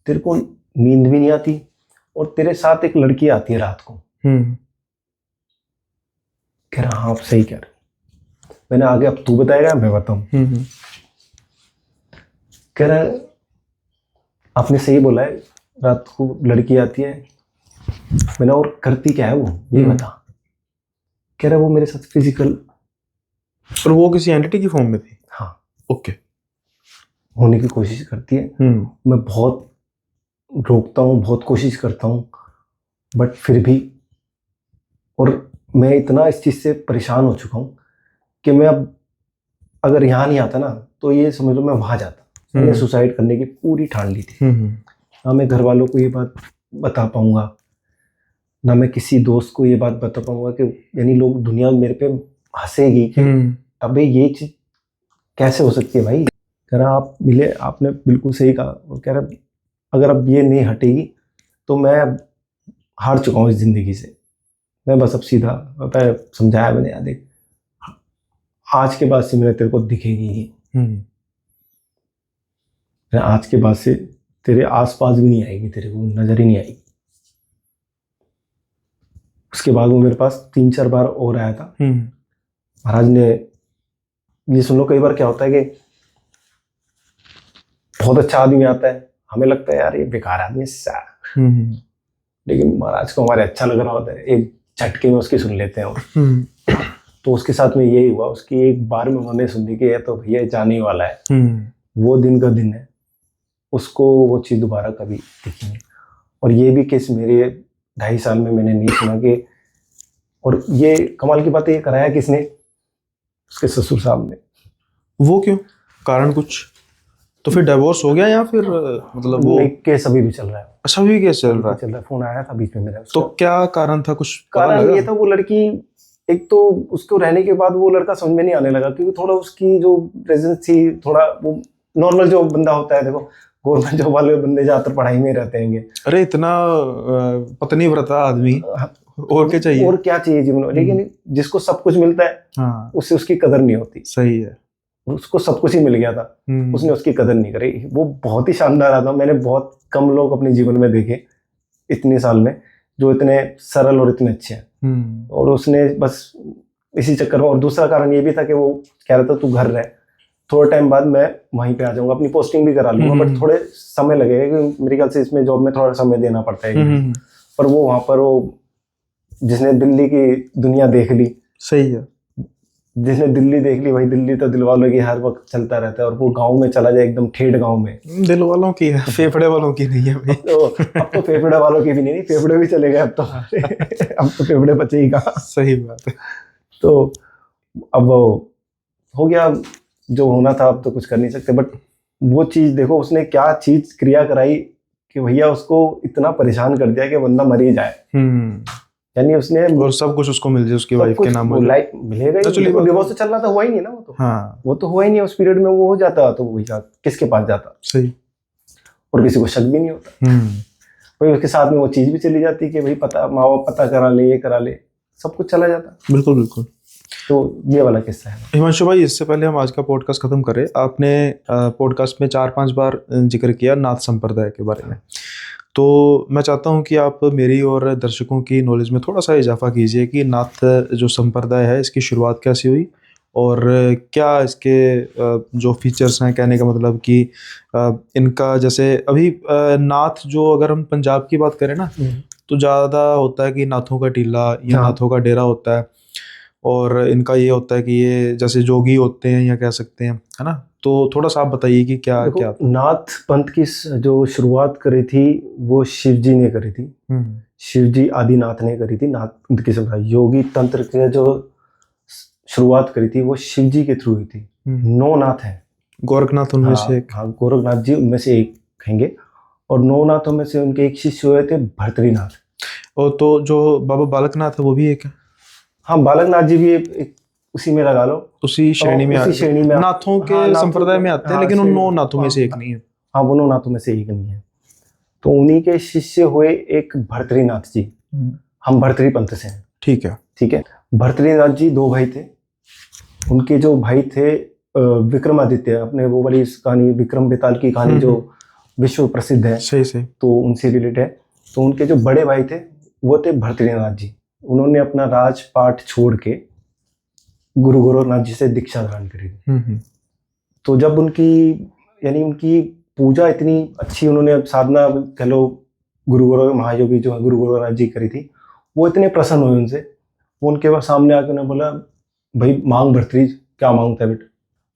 तेरे को नींद भी नहीं आती और तेरे साथ एक लड़की आती है रात को। कह रहा हाँ आप सही कह रहे। मैंने आगे अब तू बताएगा मैं बताऊं। कह रहा आपने सही बोला है, रात को लड़की आती है। मैंने और करती क्या है वो ये बता। कह रहा वो मेरे साथ फिजिकल। और वो किसी एंटिटी की फॉर्म में थी? हाँ ओके। होने की कोशिश करती है। मैं बहुत रोकता हूँ, बहुत कोशिश करता हूँ, बट फिर भी। और मैं इतना इस चीज़ से परेशान हो चुका हूँ कि मैं अब अगर यहाँ नहीं आता ना तो ये समझ लो मैं वहाँ जाता। मैंने सुसाइड करने की पूरी ठान ली थी। ना मैं घर वालों को ये बात बता पाऊंगा, ना मैं किसी दोस्त को ये बात बता पाऊंगा कि यानी लोग दुनिया मेरे पे हंसेगी कि अबे ये चीज कैसे हो सकती है भाई। कह रहा आप मिले, आपने बिल्कुल सही कहा। और कह रहा अगर अब ये नहीं हटेगी तो मैं हार चुका हूँ इस जिंदगी से। मैं बस अब सीधा समझाया मैंने, यार देख आज के बाद से मेरे तेरे को दिखेगी ही। आज के बाद से तेरे आसपास भी नहीं आएगी, तेरे को नजर ही नहीं आएगी। उसके बाद वो मेरे पास 3-4 बार और आया था। महाराज ने ये सुन लो, कई बार क्या होता है कि बहुत अच्छा आदमी आता है, हमें लगता है यार ये बेकार आदमी है, लेकिन महाराज को हमारे अच्छा लग रहा होता है, एक झटके में उसकी सुन लेते हैं। तो उसके साथ में यही हुआ, उसकी एक बार में उन्होंने सुन ली कि ये तो भैया जाने ही वाला है, वो दिन का दिन है, उसको वो चीज़ दोबारा कभी दिखी नहीं। और ये भी केस मेरे 2.5 साल में मैंने नहीं सुना कि, और ये कमाल की बात है, ये कराया किसने? उसके ससुर साहब ने। वो क्यों? कारण कुछ? तो फिर डिवोर्स हो गया या फिर मतलब वो केस अभी भी चल रहा है? अच्छा अभी भी केस चल रहा है। फोन आया था बीच में मेरा। तो क्या कारण था? कुछ कारण ये था, वो लड़की एक तो उसको रहने के बाद वो लड़का समझ में नहीं आने लगा क्योंकि थोड़ा उसकी जो प्रेजेंस थी, थोड़ा वो नॉर्मल जो बंदा होता है, देखो गवर्नमेंट जॉब वाले बंदे ज्यादातर पढ़ाई में रहते हैं। अरे इतना पत्नी व्रता आदमी, और क्या चाहिए? और क्या चाहिए जीवन में? लेकिन जिसको सब कुछ मिलता है, हाँ, उससे उसकी कदर नहीं होती। सही है, उसको सब कुछ ही मिल गया था, उसने उसकी कदर नहीं करी। वो बहुत ही शानदार आदमी, मैंने बहुत कम लोग अपने जीवन में देखे इतने साल में जो इतने सरल और इतने अच्छे हैं। और उसने बस इसी चक्कर में, और दूसरा कारण ये भी था कि वो कह रहा था तू घर रह, थोड़े टाइम बाद मैं वहीं पे आ जाऊंगा, अपनी पोस्टिंग भी करा लूंगा, बट थोड़े समय लगेगा क्योंकि मेरे ख्याल से इसमें जॉब में थोड़ा समय देना पड़ता है। पर वो वहां पर, वो जिसने दिल्ली की दुनिया देख ली, सही है, जिसने दिल्ली देख ली, भाई दिल्ली तो दिल वालों की हर वक्त चलता रहता है। और वो गांव में चला जाए, एकदम ठेठ गांव में, दिल वालों की है, फेफड़े वालों की नहीं है। तो अब तो फेफड़े वालों की भी नहीं, फेफड़े भी चले गए अब तो। अब तो फेफड़े बचे ही कहाँ। सही बात है। तो अब हो गया जो होना था, अब तो कुछ कर नहीं सकते। बट वो चीज देखो, उसने क्या चीज क्रिया कराई कि भैया उसको इतना परेशान कर दिया कि बंदा मर ही जाए। यानी उसने, और सब कुछ उसको मिल जाए, उसकी वाइफ के नाम लाइफ मिलेगा ही। डिवोर्स तो चल रहा था, हुआ ही नहीं ना वो तो। हाँ, वो तो हुआ ही नहीं उस पीरियड में। वो हो जाता तो भैया किसके पास जाता? सही। और किसी को शक भी नहीं होता। भाई उसके साथ में वो चीज भी चली जाती कि भाई पता, माँ बाप पता करा ले, ये करा ले, सब कुछ चला जाता। बिल्कुल बिल्कुल। तो ये वाला किस्सा है। हिमांशु भाई, इससे पहले हम आज का पॉडकास्ट खत्म करें, आपने पॉडकास्ट में 4-5 बार जिक्र किया नाथ संप्रदाय के बारे में। तो मैं चाहता हूं कि आप मेरी और दर्शकों की नॉलेज में थोड़ा सा इजाफा कीजिए कि नाथ जो संप्रदाय है, इसकी शुरुआत कैसे हुई और क्या इसके जो फीचर्स हैं, कहने का मतलब कि इनका, जैसे अभी नाथ जो, अगर हम पंजाब की बात करें ना, तो ज़्यादा होता है कि नाथों का टीला या हाँ। नाथों का डेरा होता है, और इनका ये होता है कि ये जैसे जोगी होते हैं या कह सकते हैं, है ना। तो थोड़ा सा आप बताइए कि क्या देखो, क्या। नाथ पंथ की जो शुरुआत करी थी वो शिव जी ने करी थी। शिव जी आदिनाथ ने करी थी नाथ पंथ की शुरुआत। योगी तंत्र की जो शुरुआत करी थी वो शिव जी के थ्रू हुई थी। 9 नाथ हैं। गोरखनाथ उनमें हाँ, से एक। हाँ, गोरखनाथ जी उनमें से एक कहेंगे। और 9 नाथों में से उनके एक शिष्य हुए थे भर्तृनाथ। और तो जो बाबा बालकनाथ है वो भी एक है। हाँ, बालकनाथ जी भी एक उसी में लगा लो, उसी श्रेणी में उसी श्रेणी में नाथों के हाँ, नाथों संप्रदाय में आते हैं, हाँ, लेकिन उन श्रेणी- 9 नाथों में से एक हाँ, नहीं है। हाँ, वो 9 नाथों में से एक नहीं है। तो उन्हीं के शिष्य हुए एक भर्तृनाथ जी। हम भर्तृ पंथ से हैं। ठीक है। ठीक है। भर्तृनाथ जी 2 भाई थे। उनके जो भाई थे विक्रमादित्य, अपने वो वाली कहानी विक्रम बेताल की कहानी जो विश्व प्रसिद्ध है, सही सही। तो उनसे रिलेटेड है। तो उनके जो बड़े भाई थे वो थे भर्तृनाथ जी। उन्होंने अपना राजपाट छोड़ के गुरु गोरखनाथ जी से दीक्षा धारण करी थी। तो जब यानी उनकी पूजा इतनी अच्छी उन्होंने साधना कह लो गुरु गोरख महायोगी जो गुरु गोरखनाथ जी करी थी, वो इतने प्रसन्न हुए उनसे। वो उनके सामने आके उन्हें बोला, भाई मांग भर्तृ, क्या मांगता है बेटा?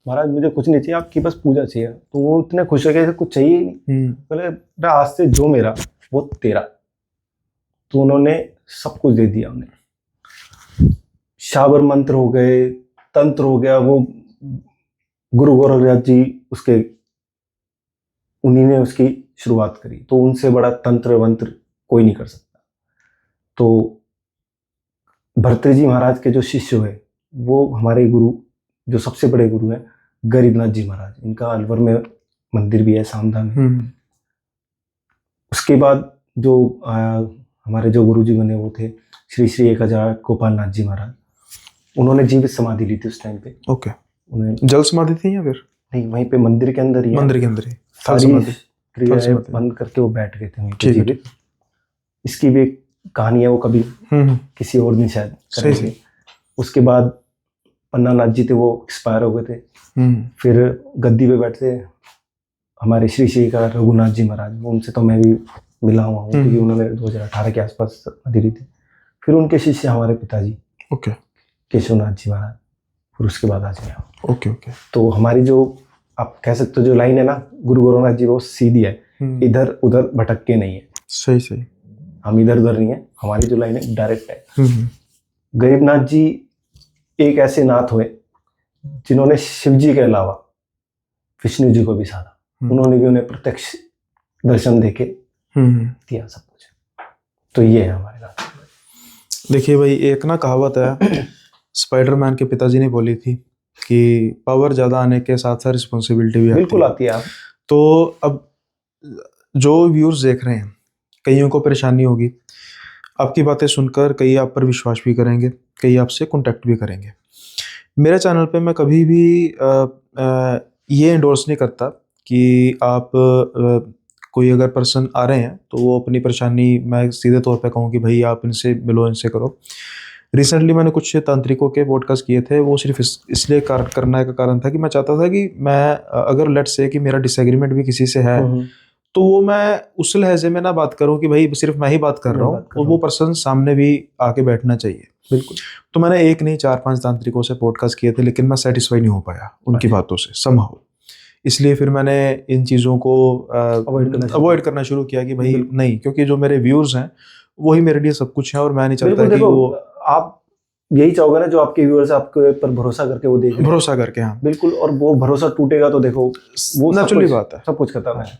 महाराज मुझे कुछ नहीं चाहिए, आपकी बस पूजा चाहिए। तो वो इतने खुश हो गए, कुछ चाहिए ही नहीं। बोले बेटा आज से जो मेरा वो तेरा। तो उन्होंने सब कुछ दे दिया उन्हें। शाबर मंत्र हो गए, तंत्र हो गया, वो गुरु गोरखनाथ जी उन्हीं ने उसकी शुरुआत करी। तो उनसे बड़ा तंत्र मंत्र कोई नहीं कर सकता। तो भर्तृ जी महाराज के जो शिष्य हुए वो हमारे गुरु, जो सबसे बड़े गुरु हैं, गरीबनाथ जी महाराज। इनका अलवर में मंदिर भी है, सामधान में। उसके बाद जो हमारे जो गुरु जी बने वो थे श्री श्री 1000 गोपाल नाथ जी महाराज। उन्होंने जीवित समाधि ली थी उस टाइम पे। ओके। उन्हें जल समाधि थी या फिर नहीं, वहीं पे मंदिर के अंदर ही है। मंदिर के अंदर ही सारी क्रियाएं बंद करके वो बैठ गए थे वहीं पे जीवित। इसकी भी एक कहानी है, वो कभी किसी और दिन शायद करेंगे। उसके बाद पन्ना नाथ जी थे, वो एक्सपायर हो गए थे। फिर गद्दी पे बैठते हमारे श्री श्री का रघुनाथ जी महाराज। उनसे तो मैं भी मिला हुआ हूँ क्योंकि उन्होंने 2018 के आसपास समाधि ली थी। फिर उनके शिष्य हमारे पिताजी केशवनाथ जी महाराज। फिर उसके बाद आज मैं। ओके। तो हमारी जो आप कह सकते हो जो लाइन है ना गुरु गोरखनाथ जी, वो सीधी है, इधर उधर भटक के नहीं है। सही। हम इधर उधर नहीं है, हमारी जो लाइन है डायरेक्ट है। गरीबनाथ जी एक ऐसे नाथ हुए जिन्होंने शिव जी के अलावा विष्णु जी को भी साधा। उन्होंने भी उन्हें प्रत्यक्ष दर्शन देके दिया सब कुछ। तो ये है हमारे नाथ। देखिए भाई, एक ना कहावत है स्पाइडरमैन के पिताजी ने बोली थी कि पावर ज्यादा आने के साथ साथ रिस्पॉन्सिबिलिटी भी बिल्कुल आती है। आप तो अब जो व्यूअर्स देख रहे हैं, कईयों को परेशानी होगी आपकी बातें सुनकर, कई आप पर विश्वास भी करेंगे, कई आपसे कांटेक्ट भी करेंगे। मेरे चैनल पे मैं कभी भी ये एंडोर्स नहीं करता कि आप कोई अगर पर्सन आ रहे हैं तो वो अपनी परेशानी, मैं सीधे तौर पे कहूँ कि भाई आप इनसे मिलो, इनसे करो। रिसेंटली मैंने कुछ तांत्रिकों के पॉडकास्ट किए थे, वो सिर्फ इसलिए करने का कारण था कि मैं चाहता था कि मैं अगर लेट्स से कि मेरा डिसएग्रीमेंट भी किसी से है तो वो मैं उस लहजे में ना बात करूं कि भाई सिर्फ मैं ही बात कर रहा हूँ, और वो पर्सन सामने भी आके बैठना चाहिए। बिल्कुल। तो मैंने 1 नहीं 4-5 तांत्रिकों से पॉडकास्ट किए थे, लेकिन मैं सेटिस्फाई नहीं हो पाया उनकी बातों से समहाउ। इसलिए फिर मैंने इन चीज़ों को अवॉइड करना शुरू किया कि भाई नहीं, क्योंकि जो मेरे व्यूअर्स हैं वही मेरे लिए सब कुछ है, और मैं नहीं चाहता कि वो आप यही चाहोगे ना जो आपके व्यूअर्स आपके पर भरोसा करके वो देख, भरोसा करके। हाँ बिल्कुल। और वो भरोसा टूटेगा तो देखो वो नेचुरली बात है, सब कुछ खत्म है।